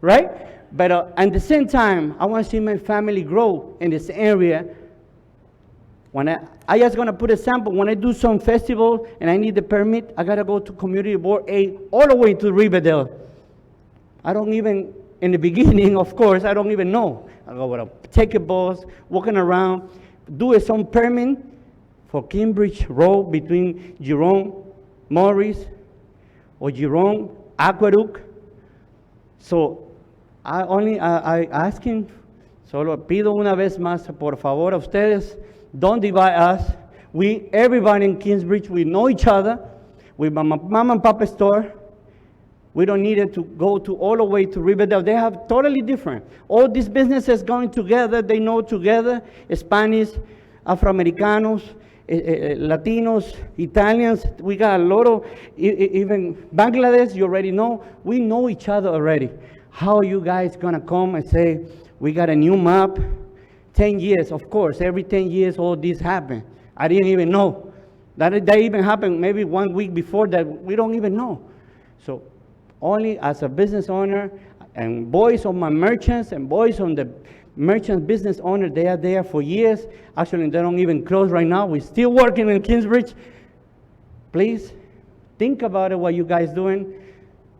right? But at the same time, I want to see my family grow in this area. When I just gonna put a sample, when I do some festival and I need the permit, I gotta go to Community Board 8 all the way to Riverdale. I don't even, in the beginning, of course, I don't even know. I go with a ticket bus, walking around, do some permit for Kingsbridge Road between Jerome Morris or Jerome Aqueduct. So I asking, solo pido una vez más, por favor, a ustedes, don't divide us. Everybody in Kingsbridge, we know each other. We mom and pop store. We don't need it to go to all the way to Riverdale. They have totally different. All these businesses going together, they know together, Spanish, Afro-Americanos, Latinos, Italians. We got a lot of, even Bangladesh, you already know. We know each other already. How are you guys gonna come and say, we got a new map? 10 years, of course, every 10 years all this happened. I didn't even know. That even happened maybe 1 week before that, we don't even know. So only as a business owner, and boys on my merchants and boys on the merchant business owner, they are there for years. Actually, they don't even close right now. We're still working in Kingsbridge. Please, think about it, what you guys doing.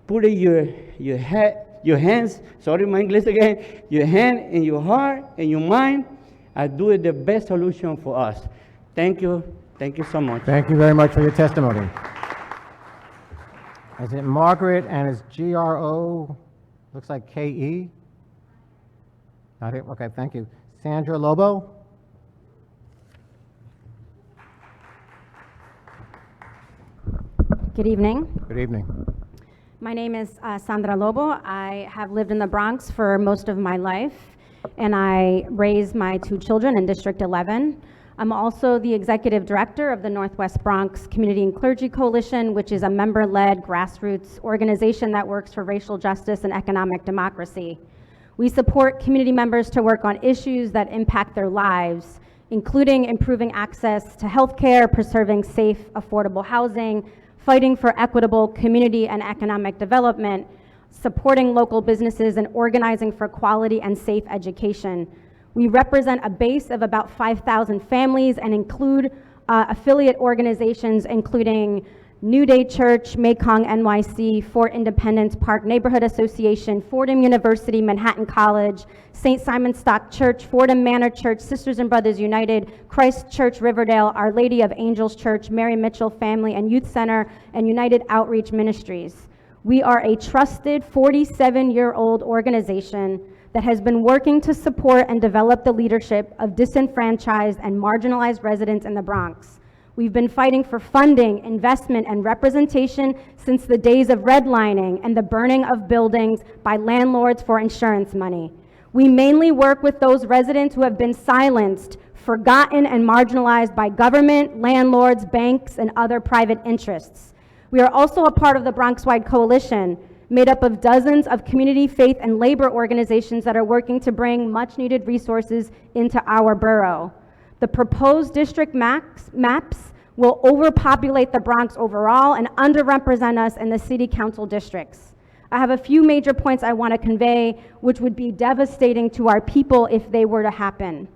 put your hands, sorry my English again, your hand in your heart and your mind, and do it the best solution for us. Thank you so much. Thank you very much for your testimony. Is it Margaret, and it's G-R-O, looks like K-E? Not here, okay, thank you. Sandra Lobo? Good evening. Good evening. My name is Sandra Lobo. I have lived in the Bronx for most of my life, and I raised my 2 children in District 11. I'm also the executive director of the Northwest Bronx Community and Clergy Coalition, which is a member-led grassroots organization that works for racial justice and economic democracy. We support community members to work on issues that impact their lives, including improving access to healthcare, preserving safe, affordable housing, fighting for equitable community and economic development, supporting local businesses, and organizing for quality and safe education. We represent a base of about 5,000 families and include affiliate organizations including New Day Church, Mekong NYC, Fort Independence Park Neighborhood Association, Fordham University, Manhattan College, St. Simon Stock Church, Fordham Manor Church, Sisters and Brothers United, Christ Church Riverdale, Our Lady of Angels Church, Mary Mitchell Family and Youth Center, and United Outreach Ministries. We are a trusted 47-year-old organization that has been working to support and develop the leadership of disenfranchised and marginalized residents in the Bronx. We've been fighting for funding, investment, and representation since the days of redlining and the burning of buildings by landlords for insurance money. We mainly work with those residents who have been silenced, forgotten, and marginalized by government, landlords, banks, and other private interests. We are also a part of the Bronx-wide coalition, made up of dozens of community, faith, and labor organizations that are working to bring much-needed resources into our borough. The proposed district maps will overpopulate the Bronx overall and underrepresent us in the city council districts. I have a few major points I want to convey, which would be devastating to our people if they were to happen.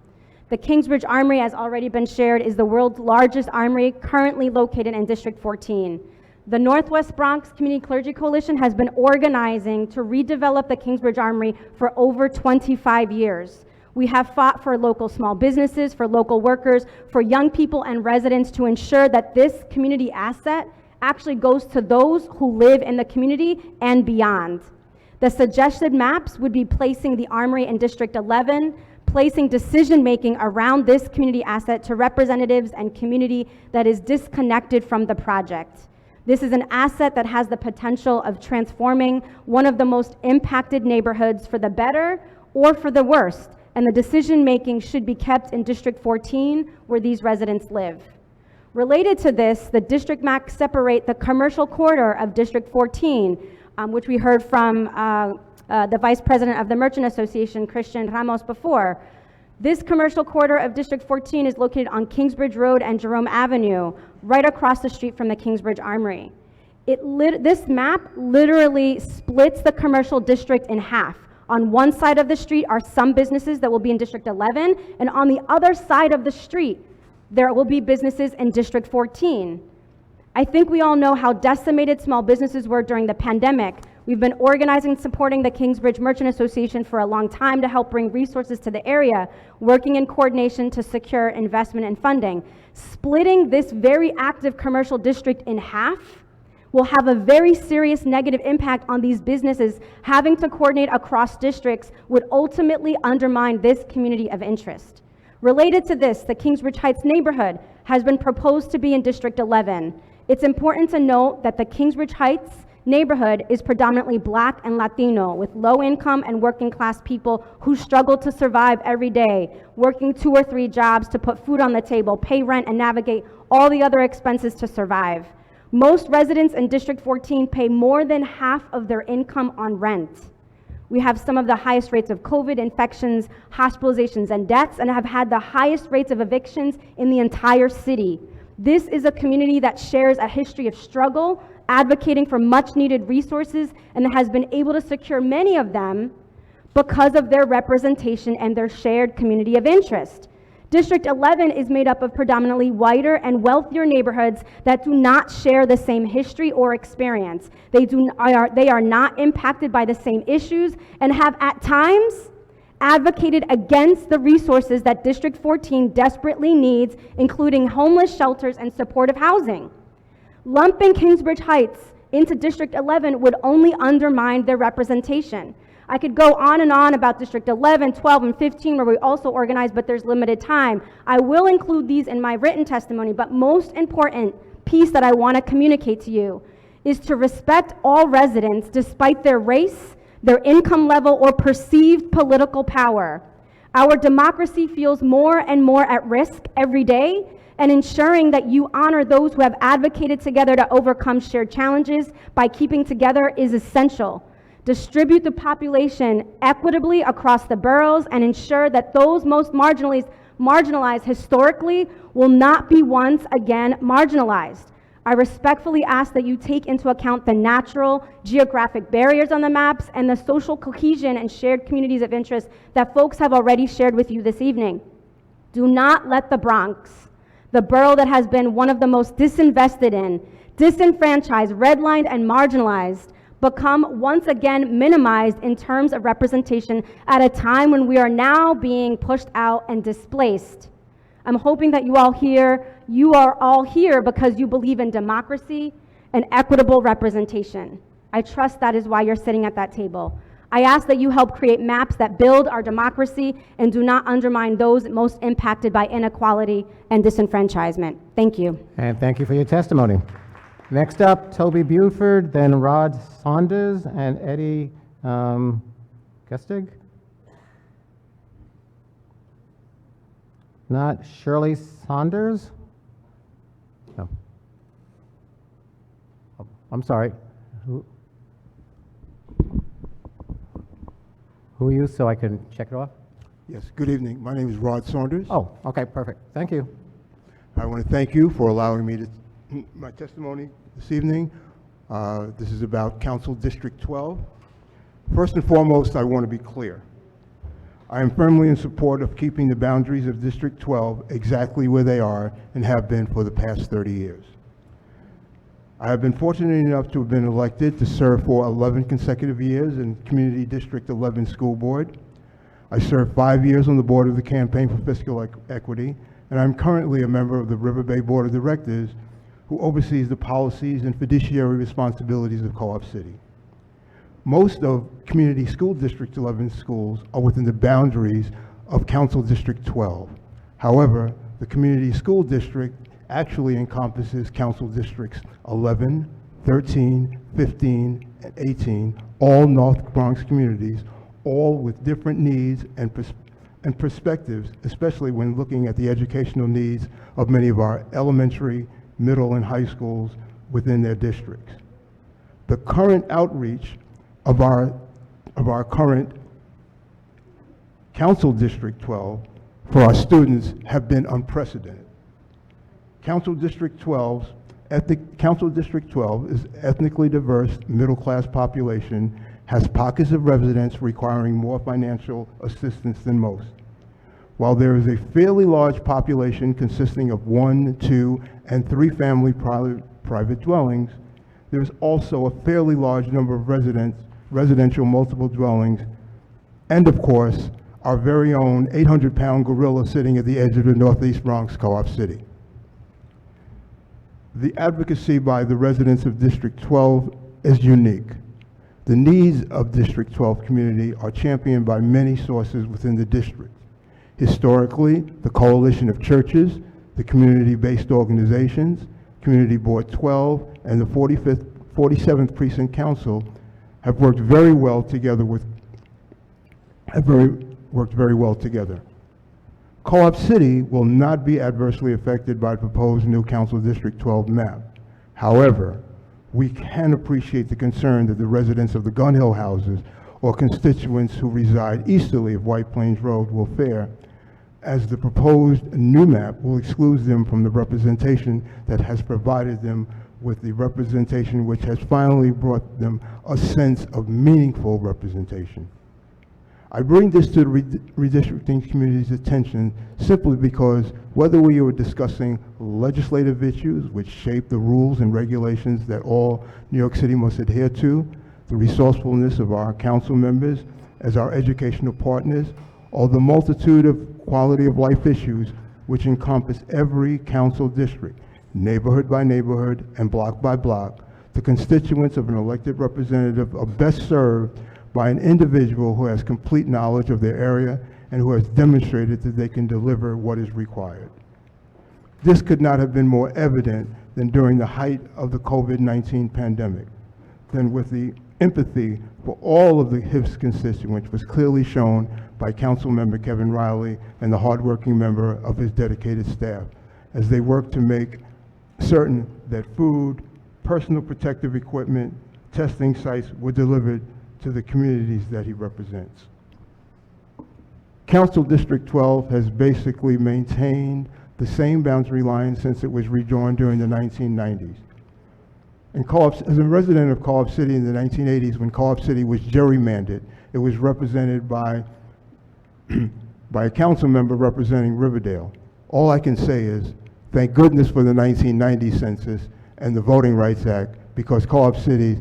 The Kingsbridge Armory, as already been shared, is the world's largest armory currently located in District 14. The Northwest Bronx Community Clergy Coalition has been organizing to redevelop the Kingsbridge Armory for over 25 years. We have fought for local small businesses, for local workers, for young people and residents to ensure that this community asset actually goes to those who live in the community and beyond. The suggested maps would be placing the Armory in District 11, placing decision-making around this community asset to representatives and community that is disconnected from the project. This is an asset that has the potential of transforming one of the most impacted neighborhoods for the better or for the worst, and the decision-making should be kept in District 14, where these residents live. Related to this, the district maps separate the commercial corridor of District 14, which we heard from the Vice President of the Merchant Association, Christian Ramos, before. This commercial corridor of District 14 is located on Kingsbridge Road and Jerome Avenue, right across the street from the Kingsbridge Armory. This map literally splits the commercial district in half. On one side of the street are some businesses that will be in District 11, and on the other side of the street, there will be businesses in District 14. I think we all know how decimated small businesses were during the pandemic. We've been organizing and supporting the Kingsbridge Merchant Association for a long time to help bring resources to the area, working in coordination to secure investment and funding. Splitting this very active commercial district in half will have a very serious negative impact on these businesses. Having to coordinate across districts would ultimately undermine this community of interest. Related to this, the Kingsbridge Heights neighborhood has been proposed to be in District 11. It's important to note that the Kingsbridge Heights neighborhood is predominantly Black and Latino, with low income and working class people who struggle to survive every day, working 2 or 3 jobs to put food on the table, pay rent, and navigate all the other expenses to survive. Most residents in District 14 pay more than half of their income on rent. We have some of the highest rates of COVID infections, hospitalizations, and deaths, and have had the highest rates of evictions in the entire city. This is a community that shares a history of struggle, advocating for much needed resources, and that has been able to secure many of them because of their representation and their shared community of interest. District 11 is made up of predominantly whiter and wealthier neighborhoods that do not share the same history or experience. They are not impacted by the same issues and have at times advocated against the resources that District 14 desperately needs, including homeless shelters and supportive housing. Lumping Kingsbridge Heights into District 11 would only undermine their representation. I could go on and on about District 11, 12, and 15 where we also organize, but there's limited time. I will include these in my written testimony, but most important piece that I want to communicate to you is to respect all residents despite their race, their income level, or perceived political power. Our democracy feels more and more at risk every day, and ensuring that you honor those who have advocated together to overcome shared challenges by keeping together is essential. Distribute the population equitably across the boroughs and ensure that those most marginalized historically will not be once again marginalized. I respectfully ask that you take into account the natural geographic barriers on the maps and the social cohesion and shared communities of interest that folks have already shared with you this evening. Do not let the Bronx, the borough that has been one of the most disinvested in, disenfranchised, redlined, and marginalized, become once again minimized in terms of representation at a time when we are now being pushed out and displaced. I'm hoping that you are all here because you believe in democracy and equitable representation. I trust that is why you're sitting at that table. I ask that you help create maps that build our democracy and do not undermine those most impacted by inequality and disenfranchisement. Thank you. And thank you for your testimony. Next up, Toby Buford, then Rod Saunders and Eddie Gestig. Not Shirley Saunders? No. Oh, I'm sorry. Who are you, so I can check it off? Yes, good evening. My name is Rod Saunders. Oh, okay, perfect. Thank you. I want to thank you for allowing me to my testimony this evening. This is about Council District 12. First and foremost, I want to be clear. I am firmly in support of keeping the boundaries of District 12 exactly where they are and have been for the past 30 years. I have been fortunate enough to have been elected to serve for 11 consecutive years in Community District 11 School Board. I served 5 years on the board of the Campaign for Fiscal Equity, and I'm currently a member of the River Bay Board of Directors, who oversees the policies and fiduciary responsibilities of Co-op City. Most of Community School District 11 schools are within the boundaries of Council District 12. However, the Community School District actually encompasses Council Districts 11, 13, 15, and 18, all North Bronx communities, all with different needs and perspectives, especially when looking at the educational needs of many of our elementary, middle, and high schools within their districts. The current outreach of our current Council District 12 for our students have been unprecedented. Council District 12 is ethnically diverse, middle-class population, has pockets of residents requiring more financial assistance than most. While there is a fairly large population consisting of 1, 2, and 3 family private dwellings, there's also a fairly large number of residential multiple dwellings, and of course, our very own 800-pound gorilla sitting at the edge of the Northeast Bronx Co-op City. The advocacy by the residents of District 12 is unique. The needs of District 12 community are championed by many sources within the district. Historically, the Coalition of Churches, the community-based organizations, Community Board 12, and the 47th Precinct Council have worked very well together Co-op City will not be adversely affected by the proposed new Council District 12 map. However, we can appreciate the concern that the residents of the Gun Hill houses or constituents who reside easterly of White Plains Road will fare, as the proposed new map will exclude them from the representation that has provided them with the representation which has finally brought them a sense of meaningful representation. I bring this to the redistricting community's attention simply because whether we were discussing legislative issues which shape the rules and regulations that all New York City must adhere to, the resourcefulness of our council members as our educational partners, or the multitude of quality of life issues which encompass every council district, neighborhood by neighborhood and block by block, the constituents of an elected representative are best served by an individual who has complete knowledge of their area and who has demonstrated that they can deliver what is required. This could not have been more evident than during the height of the COVID-19 pandemic, than with the empathy for all of his constituents was clearly shown by Councilmember Kevin Riley and the hardworking member of his dedicated staff as they worked to make certain that food, personal protective equipment, testing sites were delivered to the communities that he represents. Council District 12 has basically maintained the same boundary line since it was rejoined during the 1990s. As a resident of Co-op City in the 1980s, when Co-op City was gerrymandered, it was represented by a council member representing Riverdale. All I can say is, thank goodness for the 1990 census and the Voting Rights Act, because Co-op City,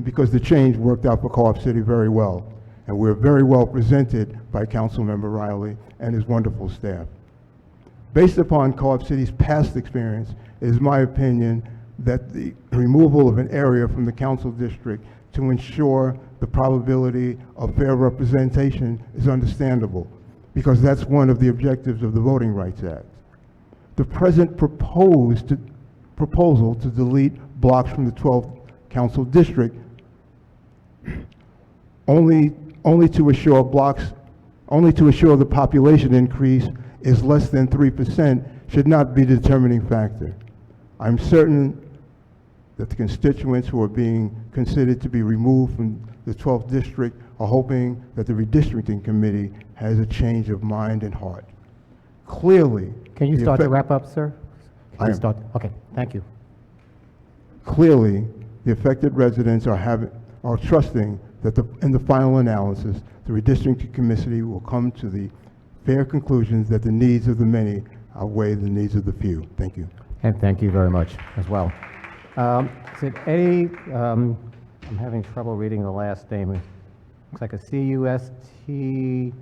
because the change worked out for Co-op City very well. And we're very well presented by Councilmember Riley and his wonderful staff. Based upon Co-op City's past experience, it is my opinion that the removal of an area from the council district to ensure the probability of fair representation is understandable, because that's one of the objectives of the Voting Rights Act. The present proposal to delete blocks from the 12th council district only to assure the population increase is less than 3% should not be the determining factor. I'm certain that the constituents who are being considered to be removed from the 12th district are hoping that the redistricting committee has a change of mind and heart. Clearly, Can you start to wrap up, sir? Can I you am. start? Okay, thank you. Clearly, the affected residents are trusting that in the final analysis, the redistricting committee will come to the fair conclusions that the needs of the many outweigh the needs of the few. Thank you. And thank you very much as well. Is it Eddie? I'm having trouble reading the last name. Looks like a C-U-S-T.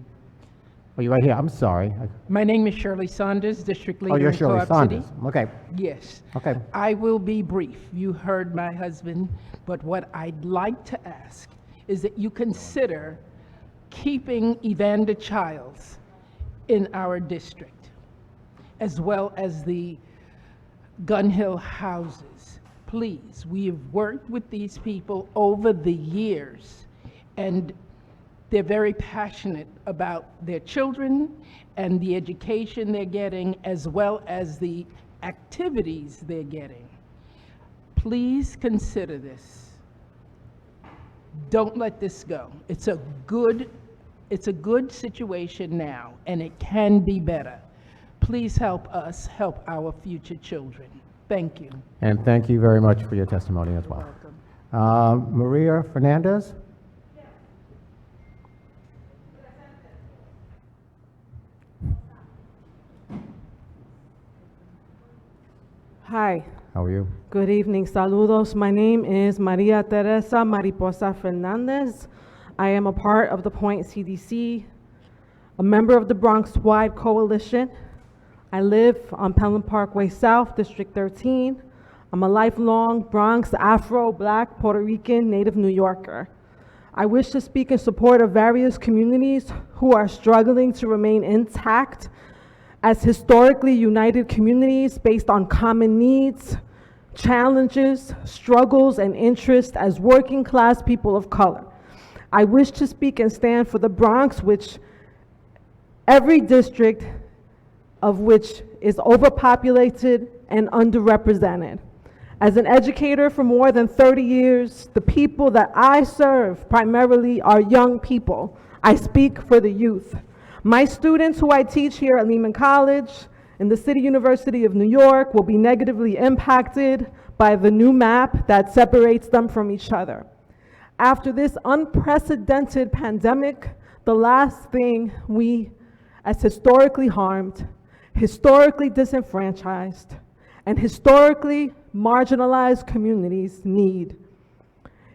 Oh, you're right here. I'm sorry. My name is Shirley Saunders, District Leader Oh, you're in Shirley Co-op Saunders. City. Okay. Yes. Okay. I will be brief. You heard my husband, but what I'd like to ask is that you consider keeping Evander Childs in our district, as well as the Gun Hill houses. Please, we have worked with these people over the years, and they're very passionate about their children and the education they're getting, as well as the activities they're getting. Please consider this. Don't let this go. It's a good situation now, and it can be better. Please help us help our future children. Thank you. And thank you very much for your testimony as well. Maria Fernandez? Hi. How are you? Good evening. Saludos. My name is Maria Teresa Mariposa Fernandez. I am a part of the Point CDC, a member of the Bronx Wide Coalition. I live on Pelham Parkway South, District 13. I'm a lifelong Bronx, Afro, Black, Puerto Rican, native New Yorker. I wish to speak in support of various communities who are struggling to remain intact as historically united communities based on common needs, challenges, struggles, and interests as working class people of color. I wish to speak and stand for the Bronx, which every district of which is overpopulated and underrepresented. As an educator for more than 30 years, the people that I serve primarily are young people. I speak for the youth. My students who I teach here at Lehman College and the City University of New York will be negatively impacted by the new map that separates them from each other. After this unprecedented pandemic, the last thing we, as historically harmed, historically disenfranchised, and historically marginalized communities need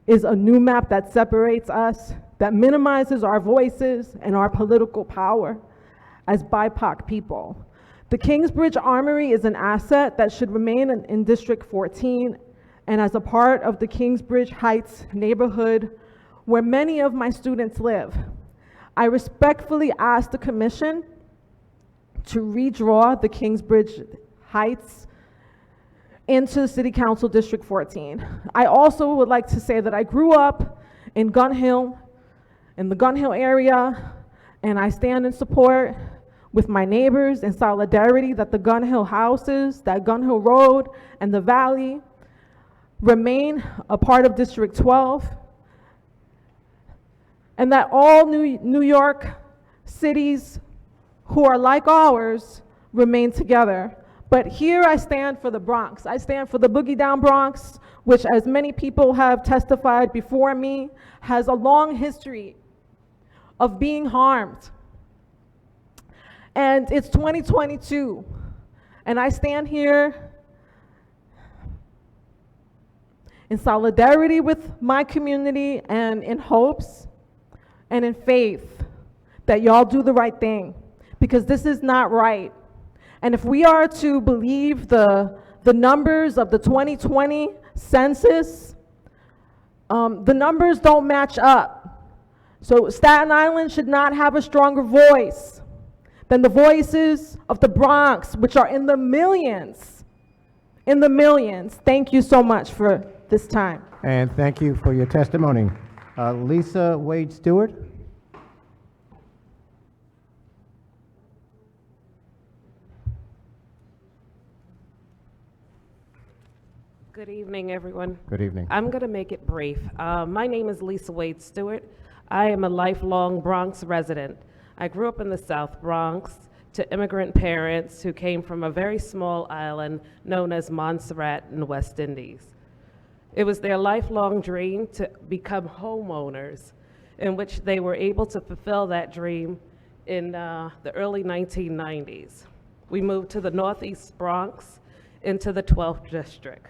is a new map that separates us, that minimizes our voices and our political power as BIPOC people. The Kingsbridge Armory is an asset that should remain in District 14 and as a part of the Kingsbridge Heights neighborhood where many of my students live. I respectfully ask the Commission to redraw the Kingsbridge Heights into City Council District 14. I also would like to say that I grew up in Gun Hill, in the Gun Hill area, and I stand in support with my neighbors in solidarity that the Gun Hill houses, that Gun Hill Road, and the Valley remain a part of District 12, and that all New York cities who are like ours remain together. But here I stand for the Bronx. I stand for the Boogie Down Bronx, which, as many people have testified before me, has a long history of being harmed. And it's 2022, and I stand here in solidarity with my community and in hopes and in faith that y'all do the right thing, because this is not right. And if we are to believe the numbers of the 2020 census, the numbers don't match up. So Staten Island should not have a stronger voice than the voices of the Bronx, which are in the millions. In the millions. Thank you so much for this time. And thank you for your testimony. Lisa Wade Stewart. Good evening, everyone. Good evening. I'm going to make it brief. My name is Lisa Wade Stewart. I am a lifelong Bronx resident. I grew up in the South Bronx to immigrant parents who came from a very small island known as Montserrat in the West Indies. It was their lifelong dream to become homeowners, in which they were able to fulfill that dream in the early 1990s. We moved to the Northeast Bronx into the 12th District.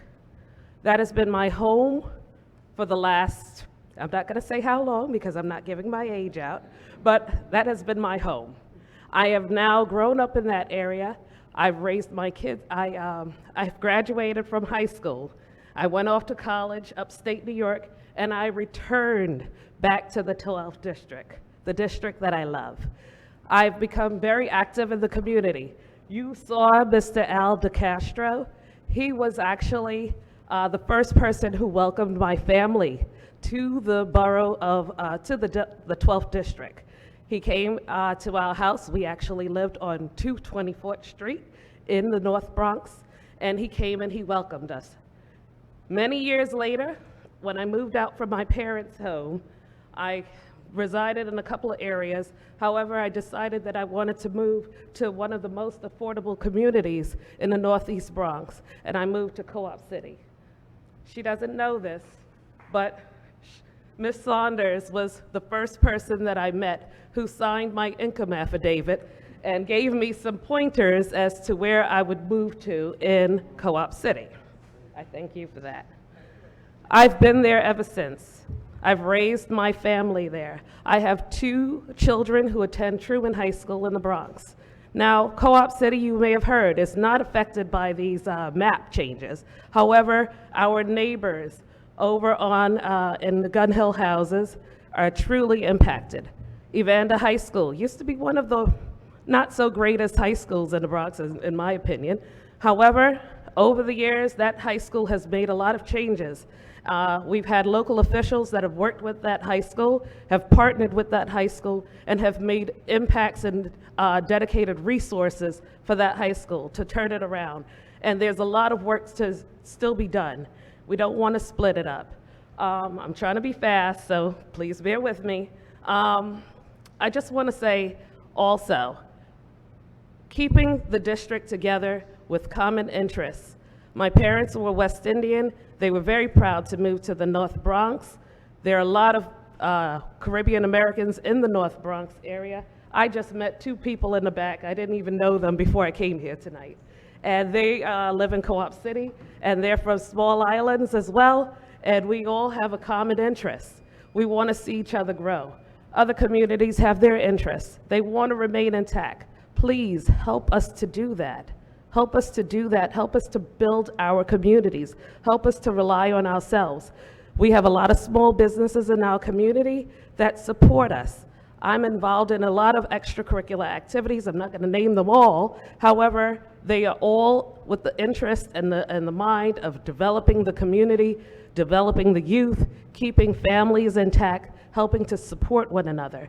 That has been my home for the last, I'm not going to say how long because I'm not giving my age out, but that has been my home. I have now grown up in that area. I've raised my kids. I've graduated from high school. I went off to college, upstate New York, and I returned back to the 12th District, the district that I love. I've become very active in the community. You saw Mr. Al DeCastro. He was actually the first person who welcomed my family to the borough of, to the 12th District. He came to our house. We actually lived on 224th Street in the North Bronx, and he came and he welcomed us. Many years later, when I moved out from my parents' home, I resided in a couple of areas. However, I decided that I wanted to move to one of the most affordable communities in the Northeast Bronx, and I moved to Co-op City. She doesn't know this, but Ms. Saunders was the first person that I met who signed my income affidavit and gave me some pointers as to where I would move to in Co-op City. I thank you for that. I've been there ever since. I've raised my family there. I have 2 children who attend Truman High School in the Bronx. Now, Co-op City, you may have heard, is not affected by these map changes. However, our neighbors over on in the Gun Hill houses are truly impacted. Evander High School used to be one of the not so greatest high schools in the Bronx, in my opinion. However, over the years, that high school has made a lot of changes. We've had local officials that have worked with that high school, have partnered with that high school, and have made impacts and dedicated resources for that high school to turn it around. And there's a lot of work to still be done. We don't want to split it up. I'm trying to be fast, so please bear with me. I just want to say also, keeping the district together with common interests. My parents were West Indian. They were very proud to move to the North Bronx. There are a lot of Caribbean Americans in the North Bronx area. I just met two people in the back. I didn't even know them before I came here tonight. And they live in Co-op City, and they're from small islands as well, and we all have a common interest. We want to see each other grow. Other communities have their interests. They want to remain intact. Please help us to do that. Help us to do that. Help us to build our communities. Help us to rely on ourselves. We have a lot of small businesses in our community that support us. I'm involved in a lot of extracurricular activities. I'm not going to name them all. However, they are all with the interest and the mind of developing the community, developing the youth, keeping families intact, helping to support one another.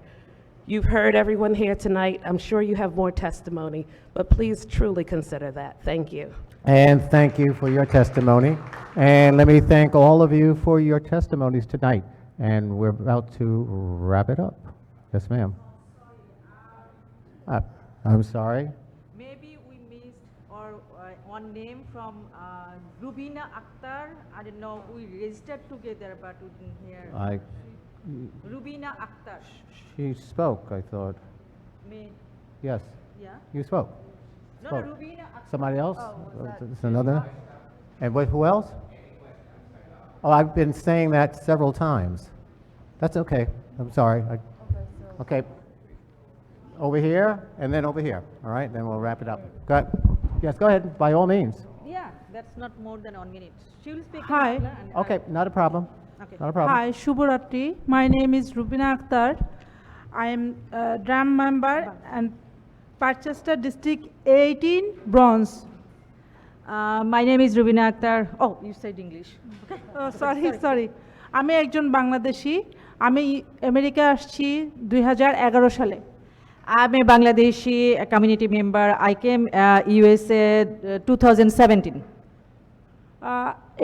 You've heard everyone here tonight. I'm sure you have more testimony, but please truly consider that. Thank you. And thank you for your testimony. And let me thank all of you for your testimonies tonight. And we're about to wrap it up. Yes, ma'am. I'm sorry. Maybe we missed one name from Rubina Akhtar. I don't know, we registered together, but we didn't hear. Rubina Akhtar. She spoke, I thought. Me. Yes. Yeah? You spoke. No, Spoke. Rubina Akhtar. Somebody else? Oh, was that- It's another? And who else? Oh, I've been saying that several times. That's okay. I'm sorry. Okay. Over here, and then over here. All right, then we'll wrap it up. Go ahead. Yes, go ahead, by all means. Yeah, that's not more than 1 minute. She will speak. Hi. In Bangla and Okay, not a problem. Okay. Not a problem. Hi, Shubharatri. My name is Rubina Akhtar. I am a DRAM member and Parchester District 18, Bronx. My name is Rubina Akhtar. Oh, you said English. Okay. Sorry আমি একজন বাংলাদেশি আমি America আসছি 2011 সালে I'm a Bangladeshi community member. I came USA 2017.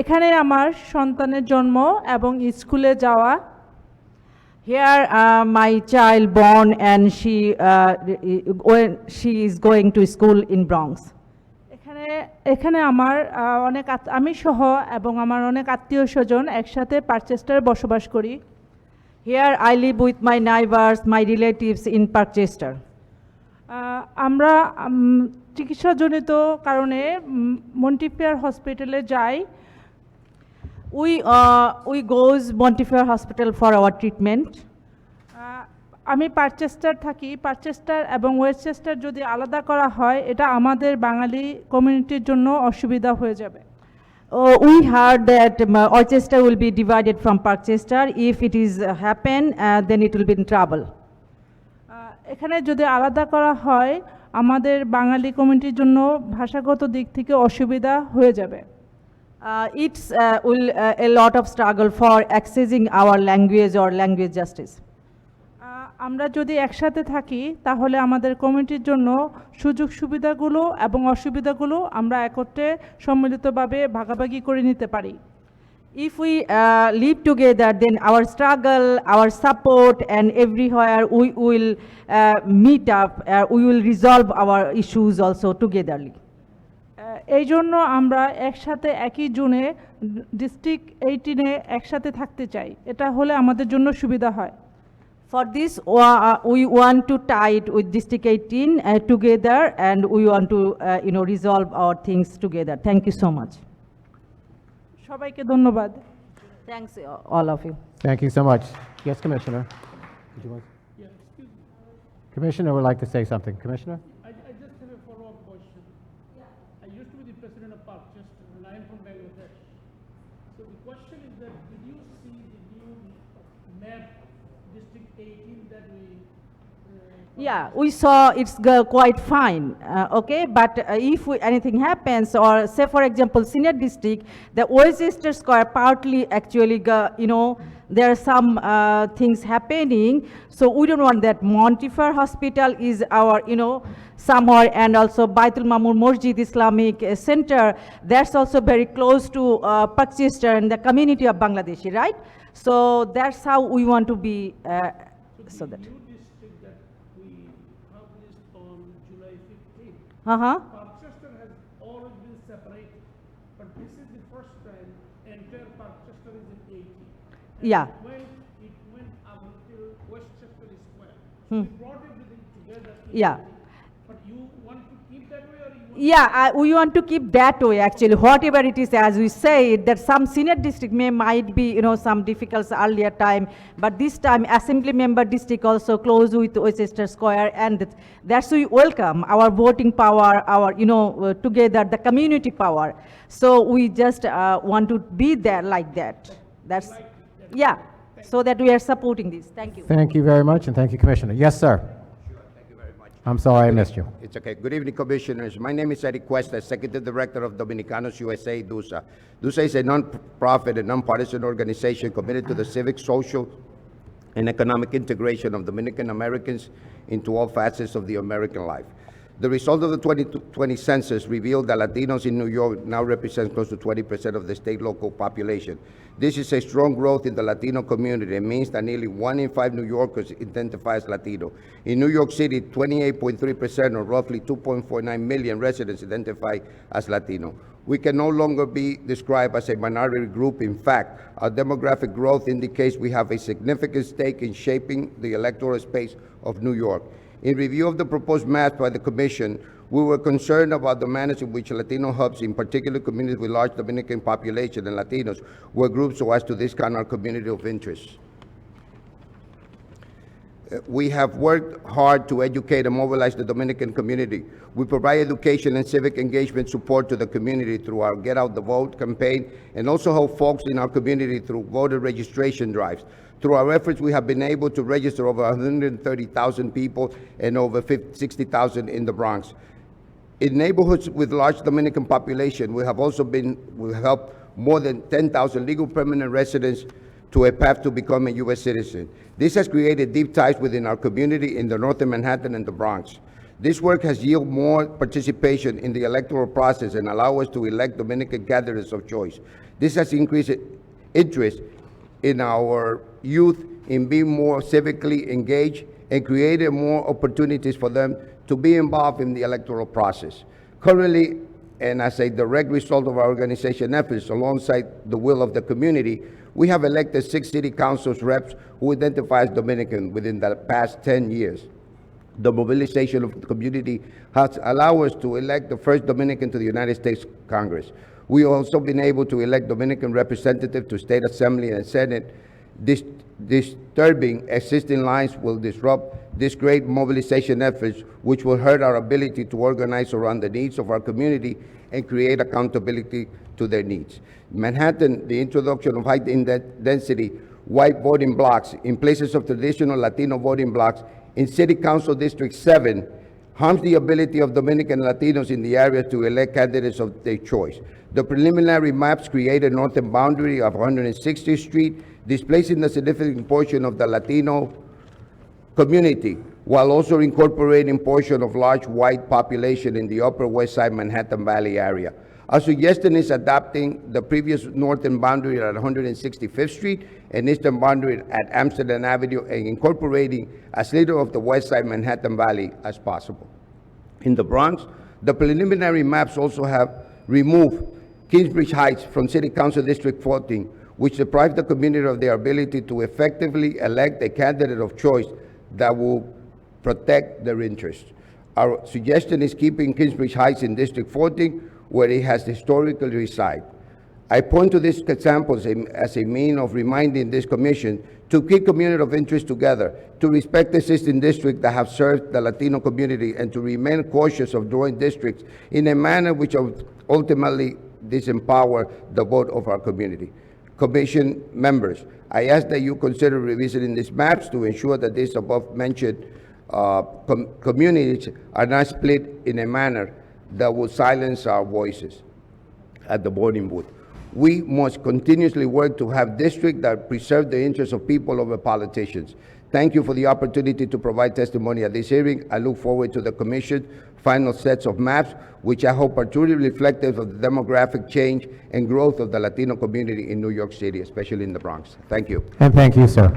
এখানে আমার সন্তানের জন্ম এবং স্কুলে যাওয়া Here my child born and she is going to school in Bronx. এখানে আমার আমি সহ এবং আমার অনেক আত্মীয় স্বজন একসাথে পারচেস্টারে বসবাস করি Here I live with my neighbors, my relatives in Parkchester. আমরা চিকিৎসাজনিত কারণে মন্টিফেয়ার হসপিটালে যাই We goes Montefiore Hospital for our treatment. আমি পারচেস্টার থাকি পারচেস্টার এবং ওয়েস্টচেস্টার যদি আলাদা করা হয় এটা আমাদের বাঙালি কমিউনিটির জন্য অসুবিধা হয়ে যাবে We heard that Orchester will be divided from Parkchester. If it is happen, then it will be in trouble. এখানে যদি আলাদা করা হয় আমাদের বাঙালি কমিউনিটির জন্য ভাষাগত দিক থেকে অসুবিধা হয়ে যাবে It's will a lot of struggle for accessing our language or language justice. আমরা যদি একসাথে থাকি তাহলে আমাদের কমিউনিটির জন্য সুযোগ সুবিধাগুলো এবং অসুবিধাগুলো আমরা একত্রে সম্মিলিতভাবে ভাগাভাগি করে নিতে পারি If we live together, then our struggle, our support, and everywhere we will meet up, we will resolve our issues also togetherly. এই জন্য আমরা একসাথে একই জুনে ডিস্ট্রিক্ট 18-এ একসাথে থাকতে চাই এটা হলে আমাদের জন্য সুবিধা হয় For this, we want to tie it with District 18 together, and we want to, resolve our things together. Thank you so much. সবাইকে ধন্যবাদ. Thanks, all of you. Thank you so much. Yes, Commissioner. Did you want? Commissioner would like to say something. Commissioner? I just have a follow-up question. I used to be the president of Parkchester, and I am from Bangladesh. So the question is that, did you see the new map, District 18, that we... Yeah, we saw it's quite fine, okay? But if anything happens, or say for example, senior district, the Worcester Square partly actually, there are some things happening. So we don't want that. Montefiore Hospital is our, somewhere, and also Baitul Mamur Masjid Islamic Center. That's also very close to Parkchester and the community of Bangladeshi, right? So that's how we want to be, so that. Parkchester has always been separated, but this is the first time entire Parkchester is in 18. Yeah. When Hmm. brought everything together. Yeah. But you want to keep that way, or you want Yeah, we want to keep that way actually, whatever it is, as we say, that some senior district might be, some difficulties earlier time, but this time assembly member district also close with Westchester Square, and that's we welcome our voting power, our, together the community power. So we just want to be there like that. That's, yeah, so that we are supporting this. Thank you. Thank you very much, and thank you, Commissioner. Yes, sir. I'm sorry I missed you. It's okay. Good evening, Commissioners. My name is Cedric Cuesta, Executive Director of Dominicanos USA, DUSA. DUSA is a non-profit and non-partisan organization committed to the civic, social, and economic integration of Dominican Americans into all facets of the American life. The result of the 2020 census revealed that Latinos in New York now represent close to 20% of the state local population. This is a strong growth in the Latino community. It means that nearly 1 in 5 New Yorkers identify as Latino. In New York City, 28.3%, or roughly 2.49 million residents, identify as Latino. We can no longer be described as a minority group. In fact, our demographic growth indicates we have a significant stake in shaping the electoral space of New York. In review of the proposed maps by the Commission, we were concerned about the manner in which Latino hubs, in particular communities with large Dominican population and Latinos, were grouped so as to discount our community of interest. We have worked hard to educate and mobilize the Dominican community. We provide education and civic engagement support to the community through our Get Out the Vote campaign, and also help folks in our community through voter registration drives. Through our efforts, we have been able to register over 130,000 people and over 60,000 in the Bronx. In neighborhoods with large Dominican population, we have helped more than 10,000 legal permanent residents to a path to become a U.S. citizen. This has created deep ties within our community in the northern Manhattan and the Bronx. This work has yielded more participation in the electoral process and allowed us to elect Dominican candidates of choice. This has increased interest in our youth in being more civically engaged and created more opportunities for them to be involved in the electoral process. Currently, and as a direct result of our organization efforts alongside the will of the community, we have elected 6 city councils reps who identify as Dominican within the past 10 years. The mobilization of the community has allowed us to elect the first Dominican to the United States Congress. We have also been able to elect Dominican representatives to State Assembly and Senate. Disturbing existing lines will disrupt this great mobilization efforts, which will hurt our ability to organize around the needs of our community and create accountability to their needs. Manhattan, the introduction of high-density white voting blocks in places of traditional Latino voting blocks in City Council District 7 harms the ability of Dominican Latinos in the area to elect candidates of their choice. The preliminary maps create a northern boundary of 160th Street, displacing a significant portion of the Latino community, while also incorporating portion of large white population in the Upper West Side Manhattan Valley area. Our suggestion is adopting the previous northern boundary at 165th Street and eastern boundary at Amsterdam Avenue and incorporating as little of the West Side Manhattan Valley as possible. In the Bronx, the preliminary maps also have removed Kingsbridge Heights from City Council District 14, which deprives the community of their ability to effectively elect a candidate of choice that will protect their interests. Our suggestion is keeping Kingsbridge Heights in District 14, where it has historically resided. I point to these examples as a means of reminding this commission to keep community of interest together, to respect the existing districts that have served the Latino community, and to remain cautious of drawing districts in a manner which ultimately disempower the vote of our community. Commission members, I ask that you consider revisiting these maps to ensure that these above-mentioned communities are not split in a manner that will silence our voices at the voting booth. We must continuously work to have districts that preserve the interests of people over politicians. Thank you for the opportunity to provide testimony at this hearing. I look forward to the Commission's final sets of maps, which I hope are truly reflective of the demographic change and growth of the Latino community in New York City, especially in the Bronx. Thank you. And thank you, sir.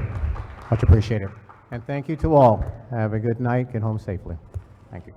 Much appreciated. And thank you to all. Have a good night. Get home safely. Thank you.